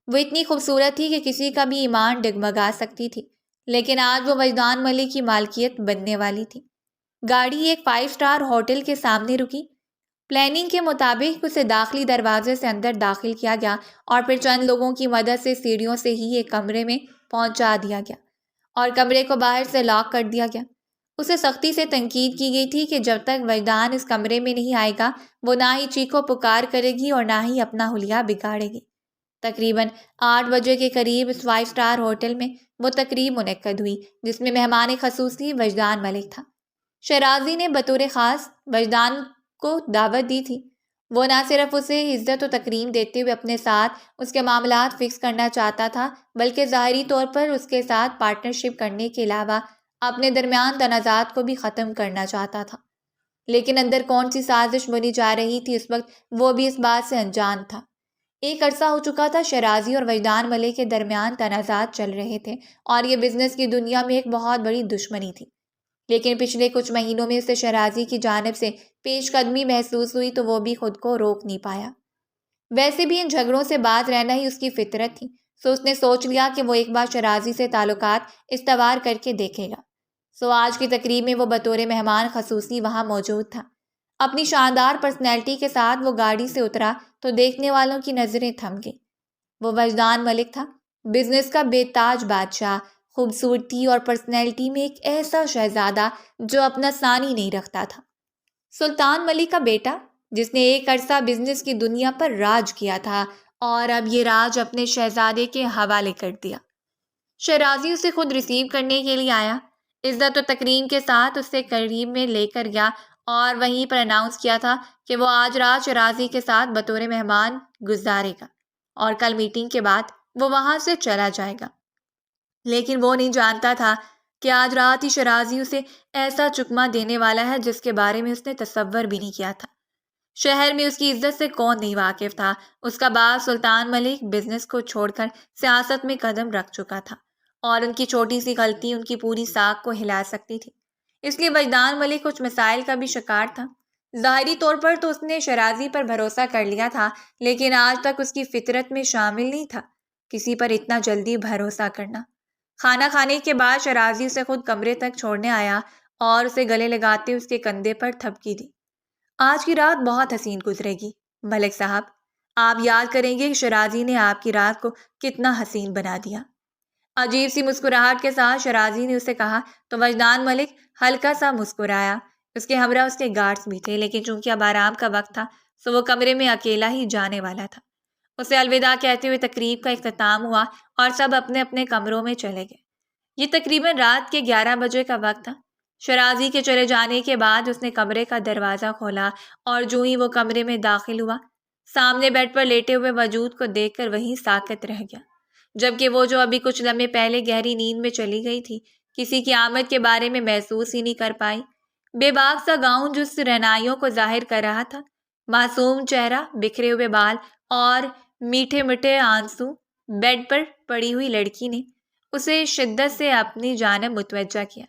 وہ اتنی خوبصورت تھی کہ کسی کا بھی ایمان ڈگمگا سکتی تھی، لیکن آج وہ وجدان ملک کی مالکیت بننے والی تھی۔ گاڑی ایک 5 اسٹار ہوٹل کے سامنے رکی۔ پلاننگ کے مطابق اسے داخلی دروازے سے اندر داخل کیا گیا اور پھر چند لوگوں کی مدد سے سیڑھیوں سے ہی ایک کمرے میں پہنچا دیا گیا اور کمرے کو باہر سے لاک کر دیا گیا۔ اسے سختی سے تنقید کی گئی تھی کہ جب تک وجدان اس کمرے میں نہیں آئے گا وہ نہ ہی چیخو پکار کرے گی اور نہ ہی اپنا حلیہ بگاڑے گی۔ تقریباً 8 بجے کے قریب اس 5 اسٹار ہوٹل میں وہ تقریب منعقد ہوئی جس میں مہمان خصوصی وجدان ملک تھا۔ شیرازی نے بطور خاص وجدان کو دعوت دی تھی۔ وہ نہ صرف اسے عزت و تکریم دیتے ہوئے اپنے ساتھ اس کے معاملات فکس کرنا چاہتا تھا بلکہ ظاہری طور پر اس کے ساتھ پارٹنرشپ کرنے کے علاوہ اپنے درمیان تنازعات کو بھی ختم کرنا چاہتا تھا۔ لیکن اندر کون سی سازش بنی جا رہی تھی اس وقت وہ بھی اس بات سے انجان تھا۔ ایک عرصہ ہو چکا تھا شیرازی اور وجدان ملک کے درمیان تنازعات چل رہے تھے اور یہ بزنس کی دنیا میں ایک بہت بڑی دشمنی تھی۔ لیکن پچھلے کچھ مہینوں میں اسے شیرازی کی جانب سے پیش قدمی محسوس ہوئی تو وہ بھی خود کو روک نہیں پایا۔ ویسے بھی ان جھگڑوں سے باز رہنا ہی اس کی فطرت تھی، سو اس نے سوچ لیا کہ وہ ایک بار شیرازی سے تعلقات استوار کر کے دیکھے گا۔ سو آج کی تقریب میں وہ بطور مہمان خصوصی وہاں موجود تھا۔ اپنی شاندار پرسنالٹی کے ساتھ وہ گاڑی سے اترا تو دیکھنے والوں کی نظریں تھم گئیں۔ وہ وجدان ملک تھا، بزنس کا بے تاج بادشاہ، خوبصورتی اور پرسنالٹی میں ایک ایسا شہزادہ جو اپنا ثانی نہیں رکھتا تھا۔ سلطان ملک کا بیٹا جس نے ایک عرصہ بزنس کی دنیا پر راج کیا تھا اور اب یہ راج اپنے شہزادے کے حوالے کر دیا۔ شیرازی اسے خود ریسیو کرنے کے لیے آیا، عزت و تکریم کے ساتھ اسے قریب میں لے کر گیا اور وہیں پر اناؤنس کیا تھا کہ وہ آج رات شیرازی کے ساتھ بطور مہمان گزارے گا اور کل میٹنگ کے بعد وہ وہاں سے چلا جائے گا۔ لیکن وہ نہیں جانتا تھا کہ آج رات ہی شیرازی اسے ایسا چکمہ دینے والا ہے جس کے بارے میں اس نے تصور بھی نہیں کیا تھا۔ شہر میں اس کی عزت سے کون نہیں واقف تھا۔ اس کا باپ سلطان ملک بزنس کو چھوڑ کر سیاست میں قدم رکھ چکا تھا اور ان کی چھوٹی سی غلطی ان کی پوری ساکھ کو ہلا سکتی تھی۔ اس لیے وجدان ملک کچھ مسائل کا بھی شکار تھا۔ ظاہری طور پر تو اس نے شیرازی پر بھروسہ کر لیا تھا لیکن آج تک اس کی فطرت میں شامل نہیں تھا کسی پر اتنا جلدی بھروسہ کرنا۔ کھانا کھانے کے بعد شیرازی اسے خود کمرے تک چھوڑنے آیا اور اسے گلے لگاتے اس کے کندھے پر تھپکی دی۔ آج کی رات بہت حسین گزرے گی ملک صاحب، آپ یاد کریں گے کہ شیرازی نے آپ کی رات کو کتنا حسین بنا دیا۔ عجیب سی مسکراہٹ کے ساتھ شیرازی نے اسے کہا تو وجدان ملک ہلکا سا مسکرایا۔ اس کے ہمراہ اس کے گارڈز بھی تھے لیکن چونکہ اب آرام کا وقت تھا سو وہ کمرے میں اکیلا ہی جانے والا تھا۔ اسے الوداع کہتے ہوئے تقریب کا اختتام ہوا اور سب اپنے اپنے کمروں میں چلے گئے۔ یہ تقریباً رات کے 11 بجے کا وقت تھا۔ شیرازی کے چلے جانے کے بعد اس نے کمرے کا دروازہ کھولا اور جو ہی وہ کمرے میں داخل ہوا سامنے بیڈ پر لیٹے ہوئے وجود کو دیکھ کر وہیں ساکت رہ گیا، جبکہ وہ جو ابھی کچھ لمحے پہلے گہری نیند میں چلی گئی تھی کسی کی آمد کے بارے میں محسوس ہی نہیں کر پائی۔ بے باک سا گاؤن جو رہنائیوں کو ظاہر کر رہا تھا، معصوم چہرہ، بکھرے ہوئے بال اور میٹھے میٹھے آنسو، بیڈ پر پڑی ہوئی لڑکی نے اسے شدت سے اپنی جانب متوجہ کیا۔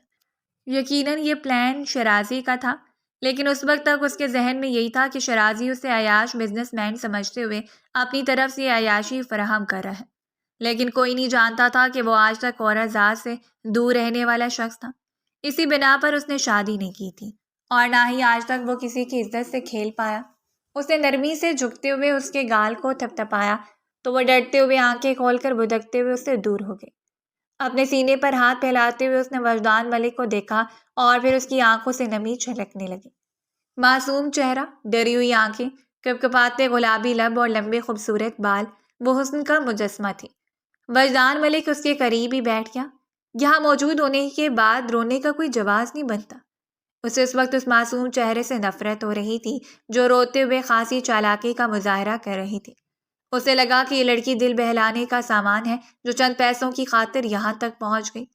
یقیناً یہ پلان شیرازی کا تھا لیکن اس وقت تک اس کے ذہن میں یہی تھا کہ شیرازی اسے عیاش بزنس مین سمجھتے ہوئے اپنی طرف سے عیاشی فراہم کر رہا ہے، لیکن کوئی نہیں جانتا تھا کہ وہ آج تک عورت ذات سے دور رہنے والا شخص تھا۔ اسی بنا پر اس نے شادی نہیں کی تھی اور نہ ہی آج تک وہ کسی کی عزت سے کھیل پایا۔ اس نے نرمی سے جھکتے ہوئے اس کے گال کو تھپتھپایا تو وہ ڈرتے ہوئے آنکھیں کھول کر بھدکتے ہوئے اس سے دور ہو گئے۔ اپنے سینے پر ہاتھ پھیلاتے ہوئے اس نے وجدان ملک کو دیکھا اور پھر اس کی آنکھوں سے نمی چھلکنے لگی۔ معصوم چہرہ، ڈری ہوئی آنکھیں، کپکپاتے گلابی لب اور لمبے خوبصورت بال، وہ حسن کا مجسمہ تھی۔ وجدان ملک اس کے قریب ہی بیٹھ گیا۔ یہاں موجود ہونے کے بعد رونے کا کوئی جواز نہیں بنتا۔ اسے اس وقت اس معصوم چہرے سے نفرت ہو رہی تھی جو روتے ہوئے خاصی چالاکی کا مظاہرہ کر رہی تھی۔ اسے لگا کہ یہ لڑکی دل بہلانے کا سامان ہے جو چند پیسوں کی خاطر یہاں تک پہنچ گئی۔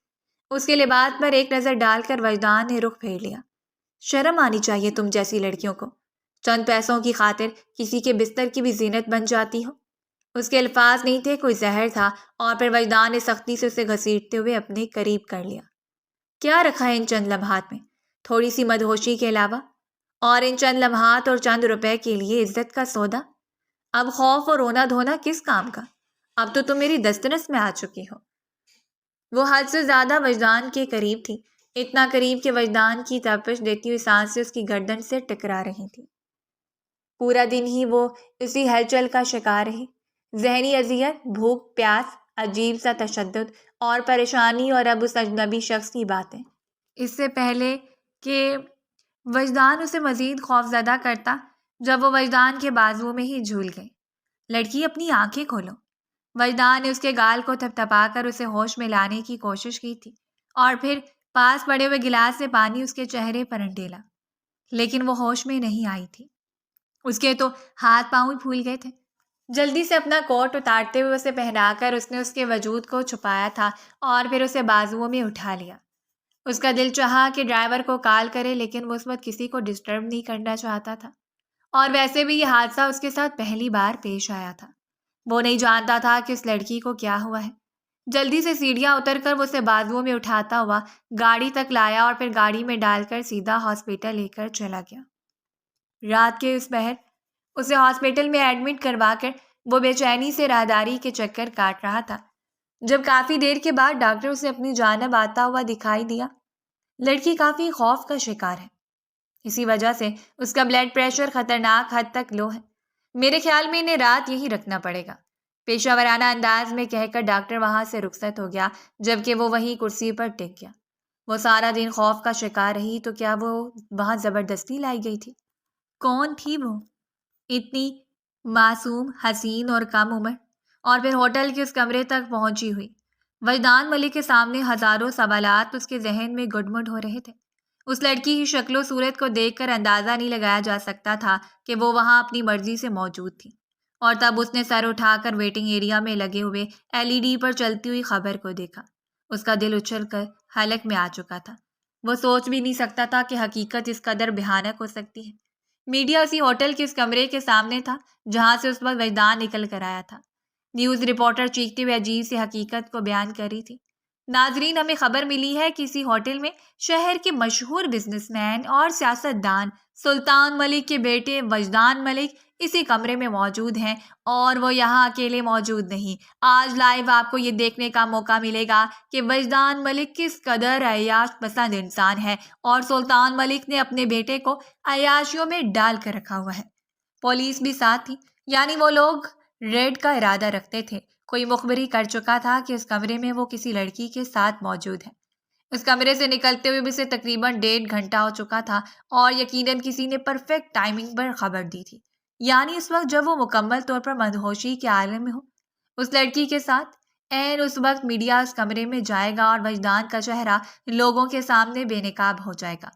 اس کے لباس پر ایک نظر ڈال کر وجدان نے رخ پھیر لیا۔ شرم آنی چاہیے تم جیسی لڑکیوں کو، چند پیسوں کی خاطر کسی کے بستر کی بھی زینت بن جاتی ہو۔ اس کے الفاظ نہیں تھے، کوئی زہر تھا اور پھر وجدان نے سختی سے اسے گھسیٹتے ہوئے اپنے قریب کر لیا۔ کیا رکھا ہے ان چند لمحات میں؟ تھوڑی سی مدہوشی کے علاوہ؟ اور ان چند لمحات اور چند روپے کے لیے عزت کا سودا؟ اب خوف اور رونا دھونا کس کام کا؟ اب تو تم میری دسترس میں آ چکی ہو۔ وہ حد سے زیادہ وجدان کے قریب تھی، اتنا قریب کہ وجدان کی تپش دیتی ہوئی سانسیں اس کی گردن سے ٹکرا رہی تھی۔ پورا دن ہی وہ اسی ہلچل کا شکار رہی۔ ذہنی اذیت، بھوک، پیاس، عجیب سا تشدد اور پریشانی، اور اب اس اجنبی شخص کی باتیں۔ اس سے پہلے کہ وجدان اسے مزید خوفزدہ کرتا، جب وہ وجدان کے بازوؤں میں ہی جھول گئی۔ لڑکی، اپنی آنکھیں کھولو۔ وجدان نے اس کے گال کو تھپتھپا کر اسے ہوش میں لانے کی کوشش کی تھی، اور پھر پاس پڑے ہوئے گلاس سے پانی اس کے چہرے پر انڈیلا، لیکن وہ ہوش میں نہیں آئی تھی۔ اس کے تو ہاتھ پاؤں ہی پھول گئے تھے۔ جلدی سے اپنا کوٹ اتارتے ہوئے اسے پہنا کر اس نے اس کے وجود کو چھپایا تھا، اور پھر اسے بازوؤں میں اٹھا لیا۔ اس کا دل چاہا کہ ڈرائیور کو کال کرے، لیکن وہ اس وقت کسی کو ڈسٹرب نہیں کرنا چاہتا تھا، اور ویسے بھی یہ حادثہ اس کے ساتھ پہلی بار پیش آیا تھا۔ وہ نہیں جانتا تھا کہ اس لڑکی کو کیا ہوا ہے۔ جلدی سے سیڑھیاں اتر کر وہ اسے بازوؤں میں اٹھاتا ہوا گاڑی تک لایا، اور پھر گاڑی میں ڈال کر سیدھا ہاسپٹل لے کر چلا گیا۔ رات کے اس پہر اسے ہاسپٹل میں ایڈمٹ کروا کر وہ بے چینی سے راہداری کے چکر کاٹ رہا تھا، جب کافی دیر کے بعد ڈاکٹر اسے اپنی جانب آتا ہوا دکھائی دیا۔ لڑکی کافی خوف کا شکار ہے، اسی وجہ سے اس کا بلڈ پریشر خطرناک حد تک لو ہے۔ میرے خیال میں انہیں رات یہی رکھنا پڑے گا، پیشہ ورانہ انداز میں کہہ کر ڈاکٹر وہاں سے رخصت ہو گیا، جبکہ وہ وہیں کرسی پر ٹک گیا۔ وہ سارا دن خوف کا شکار رہی، تو کیا وہ وہاں زبردستی لائی گئی تھی؟ کون تھی وہ، اتنی معصوم، حسین اور کم عمر، اور پھر ہوٹل کے اس کمرے تک پہنچی ہوئی؟ وجدان ملک کے سامنے ہزاروں سوالات اس کے ذہن میں گڈمڈ ہو رہے تھے۔ اس لڑکی کی شکل و صورت کو دیکھ کر اندازہ نہیں لگایا جا سکتا تھا کہ وہ وہاں اپنی مرضی سے موجود تھی، اور تب اس نے سر اٹھا کر ویٹنگ ایریا میں لگے ہوئے LED پر چلتی ہوئی خبر کو دیکھا۔ اس کا دل اچھل کر حلق میں آ چکا تھا۔ وہ سوچ بھی نہیں سکتا تھا کہ حقیقت اس قدر بھیانک ہو سکتی ہے۔ میڈیا اسی ہوٹل کے اس کمرے کے سامنے تھا جہاں سے اس وقت وجدان نکل کر آیا تھا۔ نیوز رپورٹر چیختے ہوئے عجیب سی حقیقت کو بیان کر رہی تھی۔ ناظرین، ہمیں خبر ملی ہے کہ اسی ہوٹل میں شہر کے مشہور بزنس مین اور سیاست دان سلطان ملک کے بیٹے وجدان ملک اسی کمرے میں موجود ہیں، اور وہ یہاں اکیلے موجود نہیں۔ آج لائیو آپ کو یہ دیکھنے کا موقع ملے گا کہ وجدان ملک کس قدر عیاش پسند انسان ہے، اور سلطان ملک نے اپنے بیٹے کو عیاشیوں میں ڈال کر رکھا ہوا ہے۔ پولیس بھی ساتھ تھی، یعنی وہ لوگ ریڈ کا ارادہ رکھتے تھے۔ کوئی مخبری کر چکا تھا کہ اس کمرے میں وہ کسی لڑکی کے ساتھ موجود ہے۔ اس کمرے سے نکلتے ہوئے بھی اسے تقریباً 1.5 گھنٹہ ہو چکا تھا، اور یقیناً کسی نے پرفیکٹ ٹائمنگ پر خبر دی تھی، یعنی اس وقت جب وہ مکمل طور پر مدہوشی کے عالم میں ہو۔ اس لڑکی کے ساتھ عین اس وقت میڈیا اس کمرے میں جائے گا، اور وجدان کا چہرہ لوگوں کے سامنے بے نقاب ہو جائے گا۔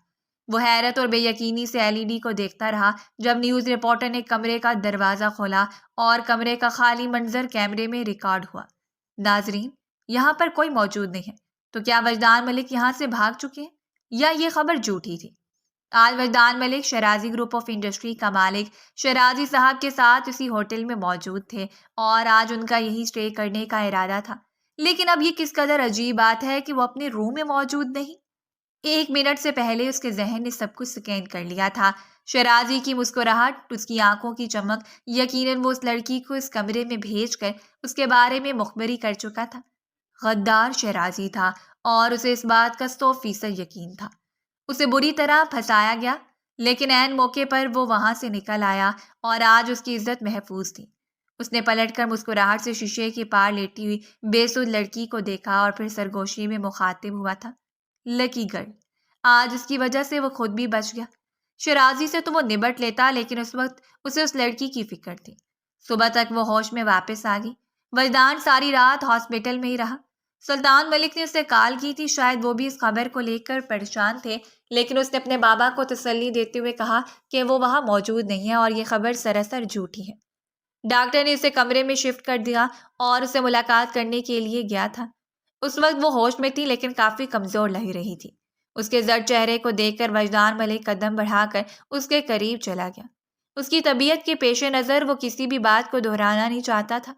وہ حیرت اور بے یقینی سے LED کو دیکھتا رہا جب نیوز رپورٹر نے کمرے کا دروازہ کھولا اور کمرے کا خالی منظر کیمرے میں ریکارڈ ہوا۔ ناظرین، یہاں پر کوئی موجود نہیں ہے، تو کیا وجدان ملک یہاں سے بھاگ چکے ہیں، یا یہ خبر جھوٹی تھی؟ آج وجدان ملک شیرازی گروپ آف انڈسٹری کا مالک شیرازی صاحب کے ساتھ اسی ہوٹل میں موجود تھے، اور آج ان کا یہی اسٹے کرنے کا ارادہ تھا۔ لیکن اب یہ کس قدر عجیب بات ہے کہ وہ اپنے روم میں موجود نہیں۔ 1 منٹ سے پہلے اس کے ذہن نے سب کچھ سکین کر لیا تھا۔ شیرازی کی مسکراہٹ، اس کی آنکھوں کی چمک، یقیناً وہ اس لڑکی کو اس کمرے میں بھیج کر اس کے بارے میں مخبری کر چکا تھا۔ غدار شیرازی تھا، اور اسے اس بات کا 100% یقین تھا۔ اسے بری طرح پھنسایا گیا، لیکن عین موقع پر وہ وہاں سے نکل آیا، اور آج اس کی عزت محفوظ تھی۔ اس نے پلٹ کر مسکراہٹ سے شیشے کے پار لیٹی ہوئی بے سود لڑکی کو دیکھا، اور پھر سرگوشی میں مخاطب ہوا تھا، لکی گرل، آج اس کی وجہ سے وہ خود بھی بچ گیا۔ شیرازی سے تو وہ نبٹ لیتا، لیکن اس وقت اسے اس لڑکی کی فکر تھی۔ صبح تک وہ ہوش میں واپس آ گئی۔ وجدان ساری رات ہاسپٹل میں ہی رہا۔ سلطان ملک نے اسے کال کی تھی، شاید وہ بھی اس خبر کو لے کر پریشان تھے، لیکن اس نے اپنے بابا کو تسلی دیتے ہوئے کہا کہ وہ وہاں موجود نہیں ہے، اور یہ خبر سراسر جھوٹی ہے۔ ڈاکٹر نے اسے کمرے میں شفٹ کر دیا اور اسے ملاقات کرنے کے لیے گیا تھا۔ اس وقت وہ ہوش میں تھی، لیکن کافی کمزور لگ رہی تھی۔ اس کے زرد چہرے کو دیکھ کر وجدان ملک قدم بڑھا کر اس کے قریب چلا گیا۔ اس کی طبیعت کے پیش نظر وہ کسی بھی بات کو دہرانا نہیں چاہتا تھا۔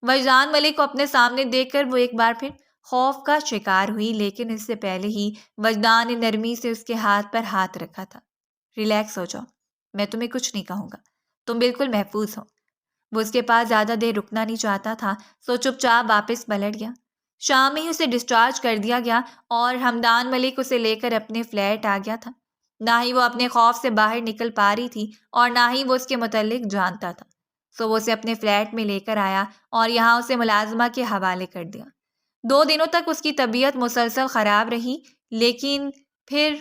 وجدان ملک کو اپنے سامنے دیکھ کر وہ ایک بار پھر خوف کا شکار ہوئی، لیکن اس سے پہلے ہی وجدان نے نرمی سے اس کے ہاتھ پر ہاتھ رکھا تھا۔ ریلیکس ہو جاؤ، میں تمہیں کچھ نہیں کہوں گا، تم بالکل محفوظ ہو۔ وہ اس کے پاس زیادہ دیر رکنا نہیں چاہتا تھا، سو چپ چاپ واپس پلٹ گیا۔ شام میں ہی اسے ڈسچارج کر دیا گیا، اور ہمدان ملک اسے لے کر اپنے فلیٹ آ گیا تھا۔ نہ ہی وہ اپنے خوف سے باہر نکل پا رہی تھی اور نہ ہی وہ اس کے متعلق جانتا تھا۔ سو وہ اسے اپنے فلیٹ میں لے کر آیا اور یہاں اسے ملازمہ کے حوالے کر دیا۔ 2 دنوں تک اس کی طبیعت مسلسل خراب رہی، لیکن پھر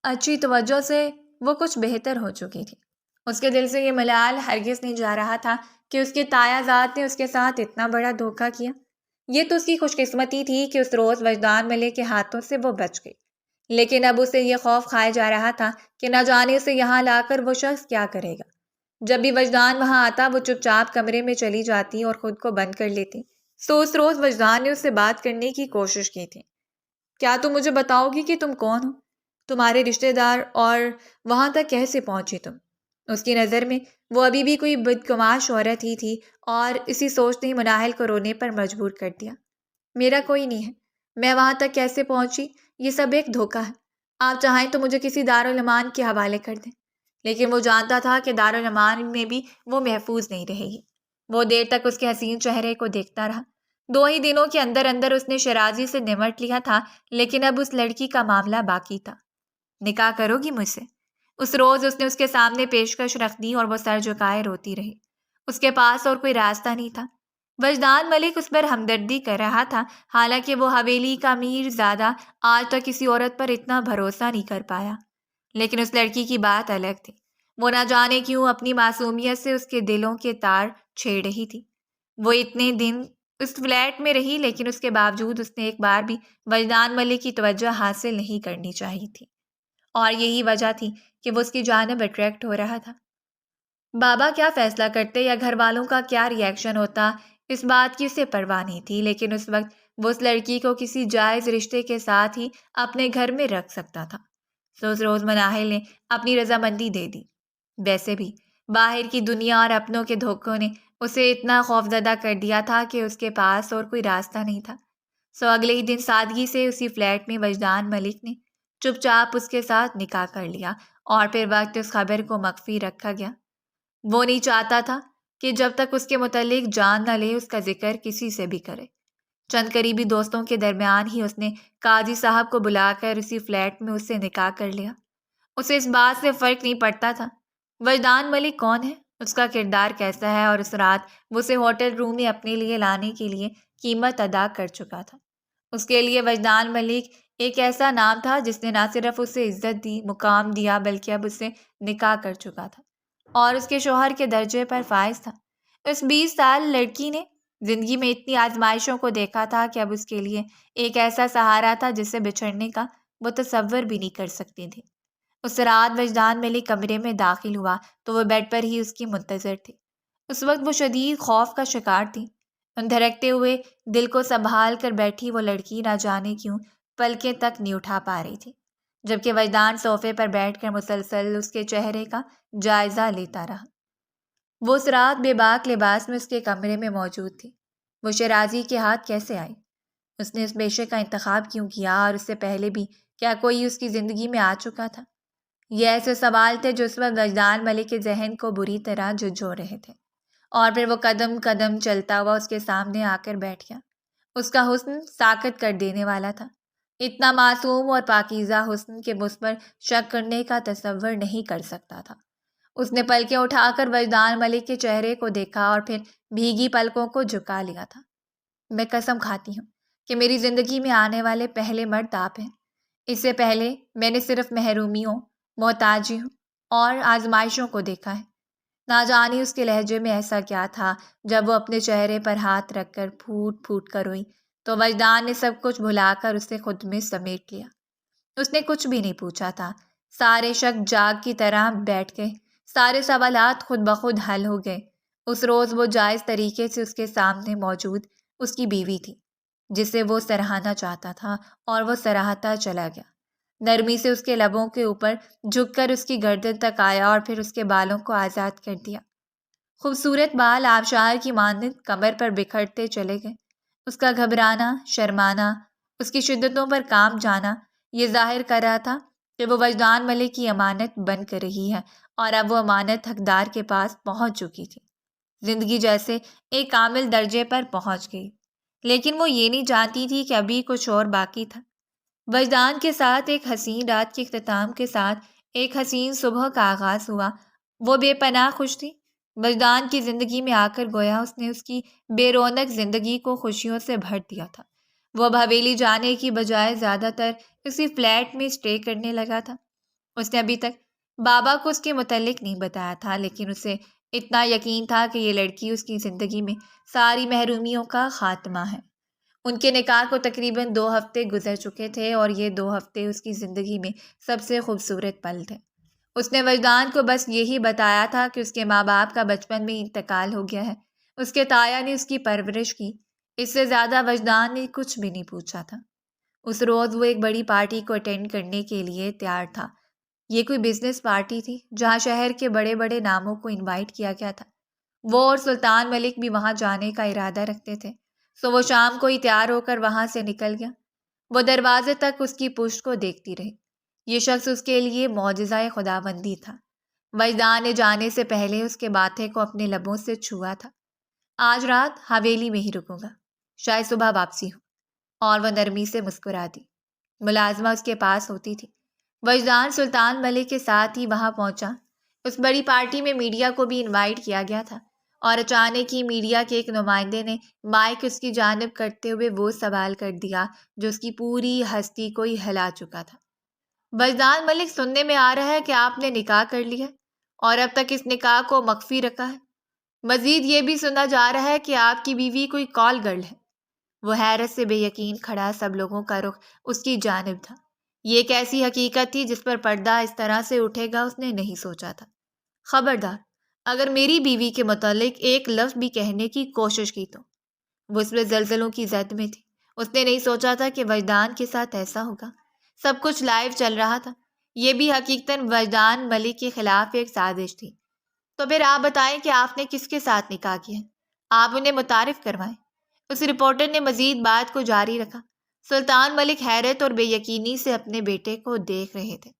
اچھی توجہ سے وہ کچھ بہتر ہو چکی تھی۔ اس کے دل سے یہ ملال ہرگز نہیں جا رہا تھا کہ اس کے تایا ذات نے اس کے ساتھ اتنا بڑا دھوکہ کیا۔ یہ تو اس کی خوش قسمتی تھی کہ اس روز وجدان ملک کے ہاتھوں سے وہ بچ گئی، لیکن اب اسے یہ خوف کھایا جا رہا تھا کہ نہ جانے اسے یہاں لا کر وہ شخص کیا کرے گا۔ جب بھی وجدان وہاں آتا وہ چپ چاپ کمرے میں چلی جاتی اور خود کو بند کر لیتی۔ سو اس روز وجدان نے اس سے بات کرنے کی کوشش کی تھی۔ کیا تم مجھے بتاؤ گی کہ تم کون ہو؟ تمہارے رشتہ دار اور وہاں تک کیسے پہنچی تم؟ اس کی نظر میں وہ ابھی بھی کوئی بدگماش عورت ہی تھی اور اسی سوچ نے مناہل کو رونے پر مجبور کر دیا۔ میرا کوئی نہیں ہے، میں وہاں تک کیسے پہنچی؟ یہ سب ایک دھوکہ ہے۔ آپ چاہیں تو مجھے کسی دارالمان کے حوالے کر دیں۔ لیکن وہ جانتا تھا کہ دارالمان میں بھی وہ محفوظ نہیں رہے گی۔ وہ دیر تک اس کے حسین چہرے کو دیکھتا رہا۔ 2 ہی دنوں کے اندر اندر اس نے شیرازی سے نمٹ لیا تھا، لیکن اب اس لڑکی کا معاملہ باقی تھا۔ نکاح کرو گی مجھ سے؟ اس روز اس نے اس کے سامنے پیشکش رکھ دی اور وہ سر جھکائے روتی رہی۔ اس کے پاس اور کوئی راستہ نہیں تھا۔ وجدان ملک اس پر ہمدردی کر رہا تھا، حالانکہ وہ حویلی کا امیر زادہ آج تک کسی عورت پر اتنا بھروسہ نہیں کر پایا۔ لیکن اس لڑکی کی بات الگ تھی۔ وہ نہ جانے کیوں اپنی معصومیت سے اس کے دلوں کے تار چھیڑ رہی تھی۔ وہ اتنے دن اس فلیٹ میں رہی، لیکن اس کے باوجود اس نے ایک بار بھی وجدان ملک کی توجہ حاصل نہیں کرنی چاہی تھی، اور یہی وجہ تھی کہ وہ اس کی جانب اٹریکٹ ہو رہا تھا۔ بابا کیا فیصلہ کرتے یا گھر والوں کا کیا ری ایکشن ہوتا، اس بات کی اسے پرواہ نہیں تھی، لیکن اس وقت وہ اس لڑکی کو کسی جائز رشتے کے ساتھ ہی اپنے گھر میں رکھ سکتا تھا۔ تو اس روز مناہل نے اپنی رضامندی دے دی۔ ویسے بھی باہر کی دنیا اور اپنوں کے دھوکوں نے اسے اتنا خوفزدہ کر دیا تھا کہ اس کے پاس اور کوئی راستہ نہیں تھا۔ سو اگلے ہی دن سادگی سے اسی فلیٹ میں وجدان ملک نے چپ چاپ اس کے ساتھ نکاح کر لیا، اور پھر وقت اس خبر کو مخفی رکھا گیا۔ وہ نہیں چاہتا تھا کہ جب تک اس کے متعلق جان نہ لے اس کا ذکر کسی سے بھی کرے۔ چند قریبی دوستوں کے درمیان ہی اس نے قاضی صاحب کو بلا کر اسی فلیٹ میں اس سے نکاح کر لیا۔ اسے اس بات سے فرق نہیں پڑتا تھا وجدان ملک کون ہے، اس کا کردار کیسا ہے، اور اس رات وہ اسے ہوٹل روم میں اپنے لیے لانے کے لیے قیمت ادا کر چکا تھا۔ اس کے لیے وجدان ملک ایک ایسا نام تھا جس نے نہ صرف اسے عزت دی، مقام دیا، بلکہ اب اس سے نکاح کر چکا تھا اور اس کے شوہر کے درجے پر فائز تھا۔ اس 20 سال لڑکی نے زندگی میں اتنی آزمائشوں کو دیکھا تھا کہ اب اس کے لیے ایک ایسا سہارا تھا جس سے بچھڑنے کا وہ تصور بھی نہیں کر سکتی تھی۔ اس رات وجدان ملک کمرے میں داخل ہوا تو وہ بیڈ پر ہی اس کی منتظر تھی۔ اس وقت وہ شدید خوف کا شکار تھی۔ ان دھڑکتے ہوئے دل کو سنبھال کر بیٹھی وہ لڑکی نہ جانے کیوں پلکیں تک نہیں اٹھا پا رہی تھی، جبکہ وجدان صوفے پر بیٹھ کر مسلسل اس کے چہرے کا جائزہ لیتا رہا۔ وہ اس رات بے باک لباس میں اس کے کمرے میں موجود تھی۔ وہ شیرازی کے ہاتھ کیسے آئی؟ اس نے اس پیشے کا انتخاب کیوں کیا، اور اس سے پہلے بھی کیا کوئی اس کی زندگی میں آ چکا تھا؟ یہ ایسے سوال تھے جو اس وقت وجدان ملک کے ذہن کو بری طرح جھنجھوڑ رہے تھے، اور پھر وہ قدم قدم چلتا ہوا اس کے سامنے آ کر بیٹھ گیا۔ اس کا حسن ساکت کر دینے والا تھا، اتنا معصوم اور پاکیزہ حسن کہ اس پر شک کرنے کا تصور نہیں کر سکتا تھا۔ اس نے پلکیں اٹھا کر وجدان ملک کے چہرے کو دیکھا اور پھر بھیگی پلکوں کو جھکا لیا تھا۔ میں قسم کھاتی ہوں کہ میری زندگی میں آنے والے پہلے مرد آپ ہیں۔ اس سے پہلے میں نے صرف محرومیوں، محتاجیوں اور آزمائشوں کو دیکھا ہے۔ نہ جانے اس کے لہجے میں ایسا کیا تھا، جب وہ اپنے چہرے پر ہاتھ رکھ کر پھوٹ پھوٹ کر روئی تو وجدان نے سب کچھ بھلا کر اسے خود میں سمیٹ لیا۔ اس نے کچھ بھی نہیں پوچھا تھا۔ سارے شک جاگ کی طرح بیٹھ گئے، سارے سوالات خود بخود حل ہو گئے۔ اس روز وہ جائز طریقے سے اس کے سامنے موجود اس کی بیوی تھی، جسے وہ سراہنا چاہتا تھا، اور وہ سراہتا چلا گیا۔ نرمی سے اس کے لبوں کے اوپر جھک کر اس کی گردن تک آیا اور پھر اس کے بالوں کو آزاد کر دیا۔ خوبصورت بال آبشار کی مانند کمر پر بکھرتے چلے گئے۔ اس کا گھبرانا، شرمانا، اس کی شدتوں پر کام جانا یہ ظاہر کر رہا تھا کہ وہ وجدان ملک کی امانت بن کر رہی ہے، اور اب وہ امانت حقدار کے پاس پہنچ چکی تھی۔ زندگی جیسے ایک کامل درجے پر پہنچ گئی، لیکن وہ یہ نہیں جانتی تھی کہ ابھی کچھ اور باقی تھا۔ وجدان کے ساتھ ایک حسین رات کے اختتام کے ساتھ ایک حسین صبح کا آغاز ہوا۔ وہ بے پناہ خوش تھی۔ وجدان کی زندگی میں آ کر گویا اس نے اس کی بے رونق زندگی کو خوشیوں سے بھر دیا تھا۔ وہ اب حویلی جانے کی بجائے زیادہ تر اسی فلیٹ میں اسٹے کرنے لگا تھا۔ اس نے ابھی تک بابا کو اس کے متعلق نہیں بتایا تھا، لیکن اسے اتنا یقین تھا کہ یہ لڑکی اس کی زندگی میں ساری محرومیوں کا خاتمہ ہے۔ ان کے نکاح کو تقریباً 2 ہفتے گزر چکے تھے اور یہ 2 ہفتے اس کی زندگی میں سب سے خوبصورت پل تھے۔ اس نے وجدان کو بس یہی بتایا تھا کہ اس کے ماں باپ کا بچپن میں انتقال ہو گیا ہے۔ اس کے تایا نے اس کی پرورش کی۔ اس سے زیادہ وجدان نے کچھ بھی نہیں پوچھا تھا۔ اس روز وہ ایک بڑی پارٹی کو اٹینڈ کرنے کے لیے تیار تھا۔ یہ کوئی بزنس پارٹی تھی جہاں شہر کے بڑے بڑے ناموں کو انوائٹ کیا گیا تھا۔ وہ اور سلطان ملک بھی وہاں جانے کا ارادہ رکھتے تھے، سو وہ شام کو ہی تیار ہو کر وہاں سے نکل گیا۔ وہ دروازے تک اس کی پشت کو دیکھتی رہی۔ یہ شخص اس کے لیے معجزہ خداوندی تھا۔ وجدان نے جانے سے پہلے اس کے ماتھے کو اپنے لبوں سے چھوا تھا۔ آج رات حویلی میں ہی رکوں گا، شاید صبح واپسی ہو۔ اور وہ نرمی سے مسکرا دی۔ ملازمہ اس کے پاس ہوتی تھی۔ وجدان سلطان ملک کے ساتھ ہی وہاں پہنچا۔ اس بڑی پارٹی میں میڈیا کو بھی انوائٹ کیا گیا تھا، اور اچانک ہی میڈیا کے ایک نمائندے نے مائک اس کی جانب کرتے ہوئے وہ سوال کر دیا جو اس کی پوری ہستی کو ہی ہلا چکا تھا۔ وجدان ملک، سننے میں آ رہا ہے کہ آپ نے نکاح کر لیا ہے اور اب تک اس نکاح کو مخفی رکھا ہے۔ مزید یہ بھی سنا جا رہا ہے کہ آپ کی بیوی کوئی کال گرل ہے۔ وہ حیرت سے بے یقین کھڑا، سب لوگوں کا رخ اس کی جانب تھا۔ یہ ایک ایسی حقیقت تھی جس پر پردہ اس طرح سے اٹھے گا اس نے نہیں سوچا تھا۔ خبردار، اگر میری بیوی کے متعلق ایک لفظ بھی کہنے کی کوشش کی تو۔ وہ اس میں زلزلوں کی زد میں تھی۔ اس نے نہیں سوچا تھا کہ وجدان کے ساتھ ایسا ہوگا۔ سب کچھ لائیو چل رہا تھا۔ یہ بھی حقیقتاً وجدان ملک کے خلاف ایک سازش تھی۔ تو پھر آپ بتائیں کہ آپ نے کس کے ساتھ نکاح کیا ہے؟ آپ انہیں متعارف کروائیں۔ اس رپورٹر نے مزید بات کو جاری رکھا۔ سلطان ملک حیرت اور بے یقینی سے اپنے بیٹے کو دیکھ رہے تھے۔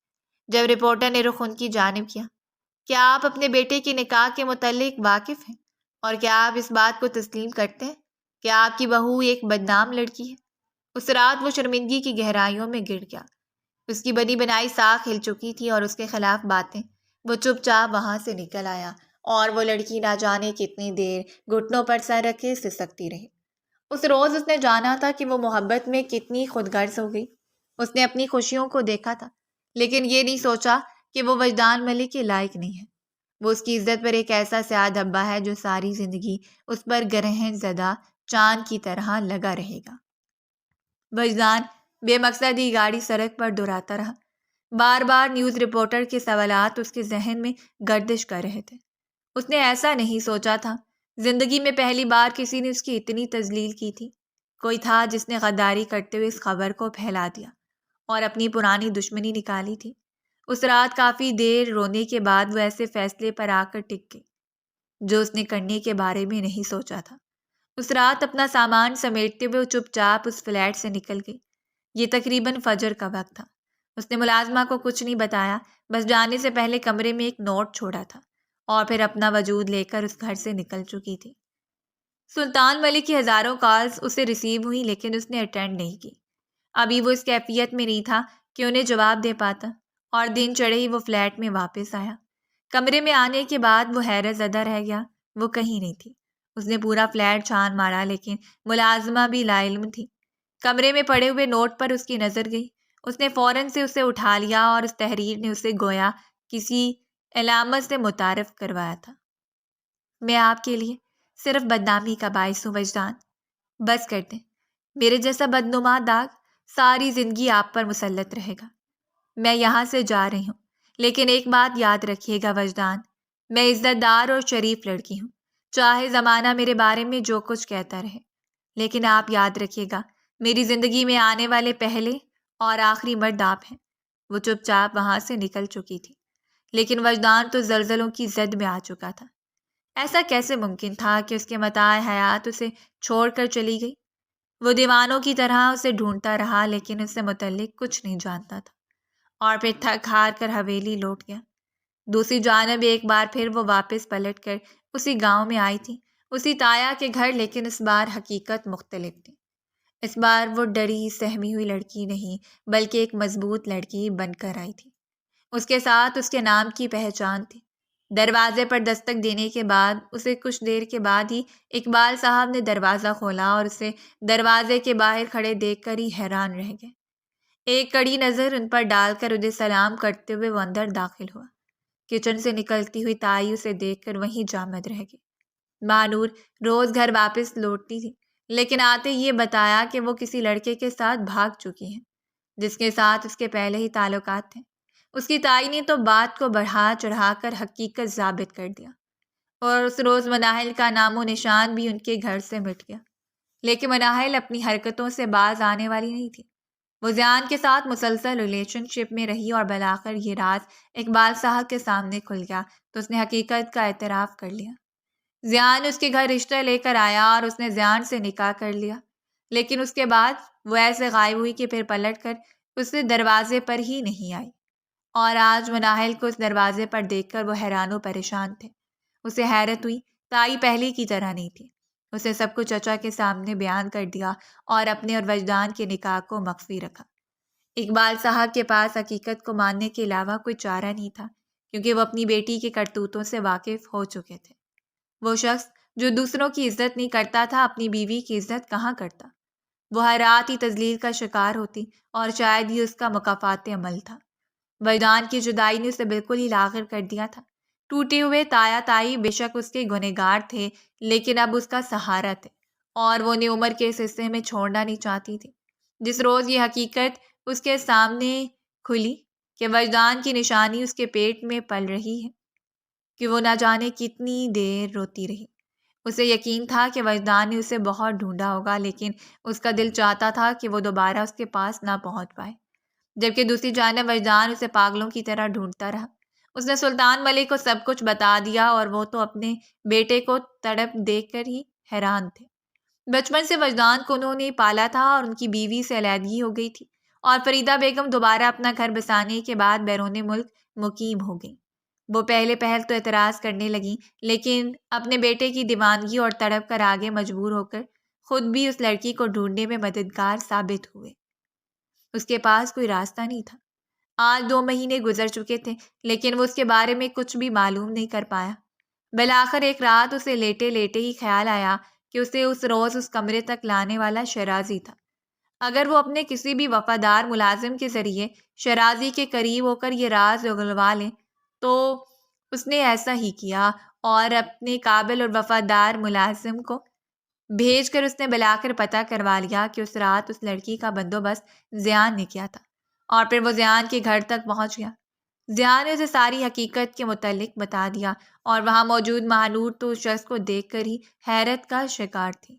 جب رپورٹر نے رخ ان کی جانب کیا آپ اپنے بیٹے کے نکاح کے متعلق واقف ہیں؟ اور کیا آپ اس بات کو تسلیم کرتے ہیں کہ آپ کی بہو ایک بدنام لڑکی ہے؟ اس رات وہ شرمندگی کی گہرائیوں میں گر گیا۔ اس کی بنی بنائی ساکھ ہل چکی تھی اور اس کے خلاف باتیں۔ وہ چپ چاپ وہاں سے نکل آیا اور وہ لڑکی نہ جانے کتنی دیر گھٹنوں پر سر رکھے سسکتی رہی۔ اس روز اس نے جانا تھا کہ وہ محبت میں کتنی خود غرض ہو گئی۔ اس نے اپنی خوشیوں کو دیکھا تھا، لیکن یہ نہیں سوچا کہ وہ وجدان ملک کے لائق نہیں ہے۔ وہ اس کی عزت پر ایک ایسا سیاہ دھبا ہے جو ساری زندگی اس پر گرہن زدہ چاند کی طرح لگا رہے گا۔ وجدان بے مقصد ہی گاڑی سڑک پر دہراتا رہا۔ بار بار نیوز رپورٹر کے سوالات اس کے ذہن میں گردش کر رہے تھے۔ اس نے ایسا نہیں سوچا تھا۔ زندگی میں پہلی بار کسی نے اس کی اتنی تذلیل کی تھی۔ کوئی تھا جس نے غداری کرتے ہوئے اس خبر کو پھیلا دیا اور اپنی پرانی دشمنی نکالی تھی۔ اس رات کافی دیر رونے کے بعد وہ ایسے فیصلے پر آ کر ٹک گئی جو اس نے کرنے کے بارے میں نہیں سوچا تھا۔ اس رات اپنا سامان سمیٹتے ہوئے وہ چپ چاپ اس فلیٹ سے نکل گئی۔ یہ تقریباً فجر کا وقت تھا۔ اس نے ملازمہ کو کچھ نہیں بتایا، بس جانے سے پہلے کمرے میں ایک نوٹ چھوڑا تھا اور پھر اپنا وجود لے کر اس گھر سے نکل چکی تھی۔ سلطان ملک کی ہزاروں کالز اسے ریسیو ہوئی، لیکن اس نے اٹینڈ نہیں کی۔ ابھی وہ اس کیفیت میں نہیں تھا کہ انہیں جواب دے پاتا، اور دن چڑھے ہی وہ فلیٹ میں واپس آیا۔ کمرے میں آنے کے بعد وہ حیرت زدہ رہ گیا۔ وہ کہیں نہیں تھی۔ اس نے پورا فلیٹ چھان مارا، لیکن ملازمہ بھی لا علم تھی۔ کمرے میں پڑے ہوئے نوٹ پر اس کی نظر گئی۔ اس نے فوراً سے اسے اٹھا لیا اور اس تحریر نے اسے گویا کسی علامت سے متعارف کروایا تھا۔ میں آپ کے لیے صرف بدنامی کا باعث ہوں وجدان۔ بس کر دیں۔ میرے جیسا بدنما داغ ساری زندگی آپ پر مسلط رہے گا۔ میں یہاں سے جا رہی ہوں، لیکن ایک بات یاد رکھیے گا وجدان، میں عزت دار اور شریف لڑکی ہوں، چاہے زمانہ میرے بارے میں جو کچھ کہتا رہے۔ لیکن آپ یاد رکھیے گا، میری زندگی میں آنے والے پہلے اور آخری مرد آپ ہیں۔ وہ چپ چاپ وہاں سے نکل چکی تھی، لیکن وجدان تو زلزلوں کی زد میں آ چکا تھا۔ ایسا کیسے ممکن تھا کہ اس کے متاع حیات اسے چھوڑ کر چلی گئی؟ وہ دیوانوں کی طرح اسے ڈھونڈتا رہا، لیکن اس سے متعلق کچھ نہیں جانتا تھا، اور پھر تھک ہار کر حویلی لوٹ گیا۔ دوسری جانب ایک بار پھر وہ واپس پلٹ کر اسی گاؤں میں آئی تھی، اسی تایا کے گھر، لیکن اس بار حقیقت مختلف تھی۔ اس بار وہ ڈری سہمی ہوئی لڑکی نہیں، بلکہ ایک مضبوط لڑکی بن کر آئی تھی۔ اس کے ساتھ اس کے نام کی پہچان تھی۔ دروازے پر دستک دینے کے بعد اسے کچھ دیر کے بعد ہی اقبال صاحب نے دروازہ کھولا اور اسے دروازے کے باہر کھڑے دیکھ کر ہی حیران رہ گئے۔ ایک کڑی نظر ان پر ڈال کر انہیں سلام کرتے ہوئے وہ اندر داخل ہوا۔ کچن سے نکلتی ہوئی تائی اسے دیکھ کر وہیں جامد رہ گئی۔ ماں روز گھر واپس لوٹتی تھی، لیکن آتے یہ بتایا کہ وہ کسی لڑکے کے ساتھ بھاگ چکی ہیں جس کے ساتھ اس کے پہلے ہی تعلقات تھے۔ اس کی تائی نے تو بات کو بڑھا چڑھا کر حقیقت ثابت کر دیا، اور اس روز مناہل کا نام و نشان بھی ان کے گھر سے مٹ گیا۔ لیکن مناہل اپنی حرکتوں سے باز آنے والی نہیں تھی۔ وہ زیان کے ساتھ مسلسل ریلیشن شپ میں رہی اور بالآخر یہ راز اقبال صاحب کے سامنے کھل گیا تو اس نے حقیقت کا اعتراف کر لیا۔ زیان اس کے گھر رشتہ لے کر آیا اور اس نے زیان سے نکاح کر لیا، لیکن اس کے بعد وہ ایسے غائب ہوئی کہ پھر پلٹ کر اس دروازے پر ہی نہیں آئی، اور آج مناہل کو اس دروازے پر دیکھ کر وہ حیران و پریشان تھے۔ اسے حیرت ہوئی، تائی پہلے کی طرح نہیں تھی۔ اسے سب کچھ چچا کے سامنے بیان کر دیا اور اپنے اور وجدان کے نکاح کو مخفی رکھا۔ اقبال صاحب کے پاس حقیقت کو ماننے کے علاوہ کوئی چارہ نہیں تھا، کیونکہ وہ اپنی بیٹی کے کرتوتوں سے واقف ہو چکے تھے۔ وہ شخص جو دوسروں کی عزت نہیں کرتا تھا، اپنی بیوی کی عزت کہاں کرتا؟ وہ ہر رات ہی تذلیل کا شکار ہوتی، اور شاید ہی اس کا مکافات عمل تھا۔ وجدان کی جدائی نے اسے بالکل ہی لاغر کر دیا تھا۔ ٹوٹے ہوئے تایا تائی بے شک اس کے گنہگار تھے، لیکن اب اس کا سہارا تھے، اور وہ انہیں عمر کے اس حصے میں چھوڑنا نہیں چاہتی تھی۔ جس روز یہ حقیقت اس کے سامنے کھلی کہ وجدان کی نشانی اس کے پیٹ میں پل رہی ہے، کہ وہ نہ جانے کتنی دیر روتی رہی۔ اسے یقین تھا کہ وجدان نے اسے بہت ڈھونڈا ہوگا، لیکن اس کا دل چاہتا تھا کہ وہ دوبارہ اس کے پاس نہ پہنچ پائے، جبکہ دوسری جانب وجدان اسے پاگلوں کی طرح ڈھونڈتا رہا۔ اس نے سلطان ملک کو سب کچھ بتا دیا، اور وہ تو اپنے بیٹے کو تڑپ دیکھ کر ہی حیران تھے۔ بچپن سے وجدان کو انہوں نے پالا تھا، اور ان کی بیوی سے علیحدگی ہو گئی تھی، اور فریدہ بیگم دوبارہ اپنا گھر بسانے کے بعد بیرون ملک مقیم ہو گئی۔ وہ پہلے پہل تو اعتراض کرنے لگیں، لیکن اپنے بیٹے کی دیوانگی اور تڑپ کر آگے مجبور ہو کر خود بھی اس لڑکی کو ڈھونڈنے میں مددگار ثابت ہوئے۔ اس کے پاس کوئی راستہ نہیں تھا۔ آج 2 مہینے گزر چکے تھے، لیکن وہ اس کے بارے میں کچھ بھی معلوم نہیں کر پایا۔ بالآخر ایک رات اسے لیٹے لیٹے ہی خیال آیا کہ اسے اس روز اس کمرے تک لانے والا شیرازی تھا۔ اگر وہ اپنے کسی بھی وفادار ملازم کے ذریعے شیرازی کے قریب ہو کر یہ راز اگلوا لیں تو اس نے ایسا ہی کیا، اور اپنے قابل اور وفادار ملازم کو بھیج کر اس نے بالآخر پتہ کروا لیا کہ اس رات اس لڑکی کا بندوبست زیان نے کیا تھا، اور پھر وہ زیان کے گھر تک پہنچ گیا۔ زیان نے اسے ساری حقیقت کے متعلق بتا دیا، اور وہاں موجود مہانور تو اس شخص کو دیکھ کر ہی حیرت کا شکار تھی۔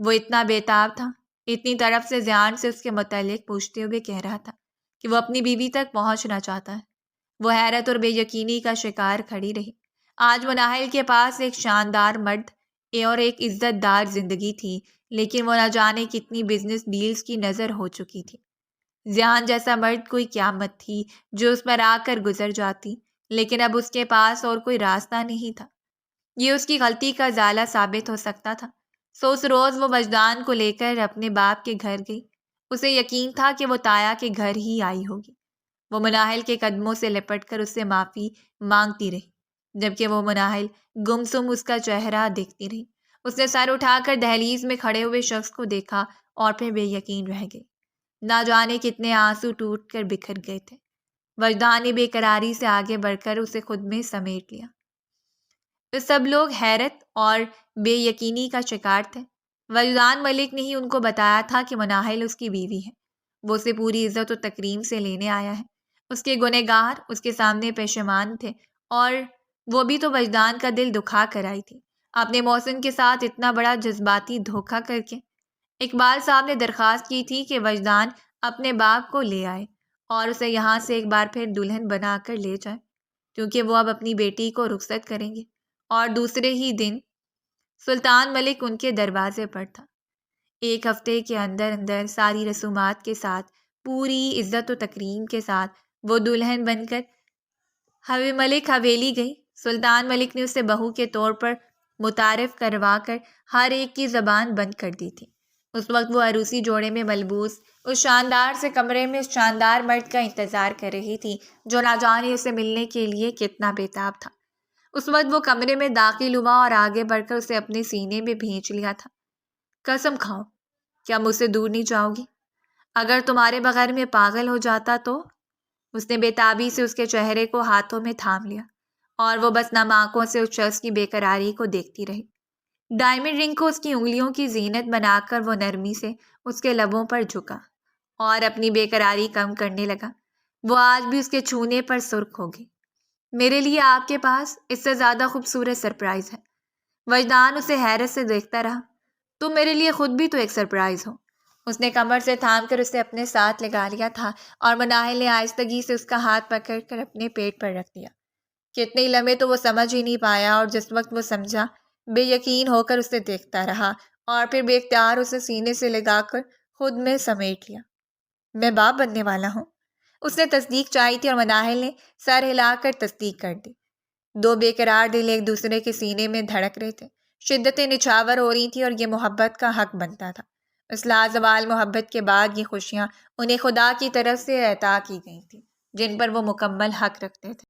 وہ اتنا بےتاب تھا، اتنی طرف سے زیان سے اس کے متعلق پوچھتے ہوئے کہہ رہا تھا کہ وہ اپنی بیوی تک پہنچنا چاہتا ہے۔ وہ حیرت اور بے یقینی کا شکار کھڑی رہی۔ آج مناہل کے پاس ایک شاندار مرد اور ایک عزت دار زندگی تھی، لیکن وہ نہ جانے کتنی بزنس ڈیلز کی نظر ہو چکی تھی۔ زیان جیسا مرد کوئی قیامت تھی جو اس پر آ کر گزر جاتی، لیکن اب اس کے پاس اور کوئی راستہ نہیں تھا۔ یہ اس کی غلطی کا ازالہ ثابت ہو سکتا تھا۔ سو اس روز وہ وجدان کو لے کر اپنے باپ کے گھر گئی۔ اسے یقین تھا کہ وہ تایا کے گھر ہی آئی ہوگی۔ وہ مناہل کے قدموں سے لپٹ کر اس سے معافی مانگتی رہی، جبکہ وہ مناہل گمسم اس کا چہرہ دیکھتی رہی۔ اس نے سر اٹھا کر دہلیز میں کھڑے ہوئے شخص کو دیکھا اور پھر بے یقین رہ گئی۔ نہ جانے کتنے آنسو ٹوٹ کر بکھر گئے تھے۔ وجدان نے بے قراری سے آگے بڑھ کر اسے خود میں سمیٹ لیا۔ تو سب لوگ حیرت اور بے یقینی کا شکار تھے۔ وجدان ملک نے ہی ان کو بتایا تھا کہ مناہل اس کی بیوی ہے۔ وہ اسے پوری عزت و تکریم سے لینے آیا ہے۔ اس کے گنہگار اس کے سامنے پیشمان تھے، اور وہ بھی تو وجدان کا دل دکھا کر آئی تھی، اپنے محسن کے ساتھ اتنا بڑا جذباتی دھوکہ کر کے۔ اقبال صاحب نے درخواست کی تھی کہ وجدان اپنے باپ کو لے آئے اور اسے یہاں سے ایک بار پھر دلہن بنا کر لے جائے، کیونکہ وہ اب اپنی بیٹی کو رخصت کریں گے، اور دوسرے ہی دن سلطان ملک ان کے دروازے پر تھا۔ 1 ہفتے کے اندر اندر ساری رسومات کے ساتھ، پوری عزت و تکریم کے ساتھ وہ دلہن بن کر ملک حویلی گئی۔ سلطان ملک نے اسے بہو کے طور پر متعارف کروا کر ہر ایک کی زبان بند کر دی تھی۔ اس وقت وہ عروسی جوڑے میں ملبوس اس شاندار سے کمرے میں اس شاندار مرد کا انتظار کر رہی تھی جو نہ جانے اسے ملنے کے لیے کتنا بےتاب تھا۔ اس وقت وہ کمرے میں داخل ہوا اور آگے بڑھ کر اسے اپنے سینے میں بھینچ لیا تھا۔ قسم کھاؤ، کیا مجھ سے دور نہیں جاؤ گی؟ اگر تمہارے بغیر میں پاگل ہو جاتا تو؟ اس نے بےتابی سے اس کے چہرے کو ہاتھوں میں تھام لیا اور وہ بس نم آنکھوں سے اس شخص کی بے قراری کو دیکھتی رہی۔ ڈائمنڈ رنگ کو اس کی انگلیوں کی زینت بنا کر وہ نرمی سے اس کے لبوں پر جھکا اور اپنی بے قراری کم کرنے لگا۔ وہ آج بھی اس کے چھونے پر سرخ ہوگی۔ میرے لیے آپ کے پاس اس سے زیادہ خوبصورت سرپرائز ہے۔ وجدان اسے حیرت سے دیکھتا رہا۔ تم میرے لیے خود بھی تو ایک سرپرائز ہو۔ اس نے کمر سے تھام کر اسے اپنے ساتھ لگا لیا تھا اور مناہل نے آہستگی سے اس کا ہاتھ پکڑ کر اپنے پیٹ پر رکھ دیا۔ کتنے لمحے تو وہ سمجھ ہی نہیں پایا، اور جس وقت وہ سمجھا بے یقین ہو کر اسے دیکھتا رہا اور پھر بے اختیار اسے سینے سے لگا کر خود میں سمیٹ لیا۔ میں باپ بننے والا ہوں، اس نے تصدیق چاہی تھی اور مناہل نے سر ہلا کر تصدیق کر دی۔ دو بے قرار دل ایک دوسرے کے سینے میں دھڑک رہے تھے، شدتیں نچھاور ہو رہی تھیں اور یہ محبت کا حق بنتا تھا۔ اس لازوال محبت کے بعد یہ خوشیاں انہیں خدا کی طرف سے عطا کی گئی تھیں جن پر وہ مکمل حق رکھتے تھے۔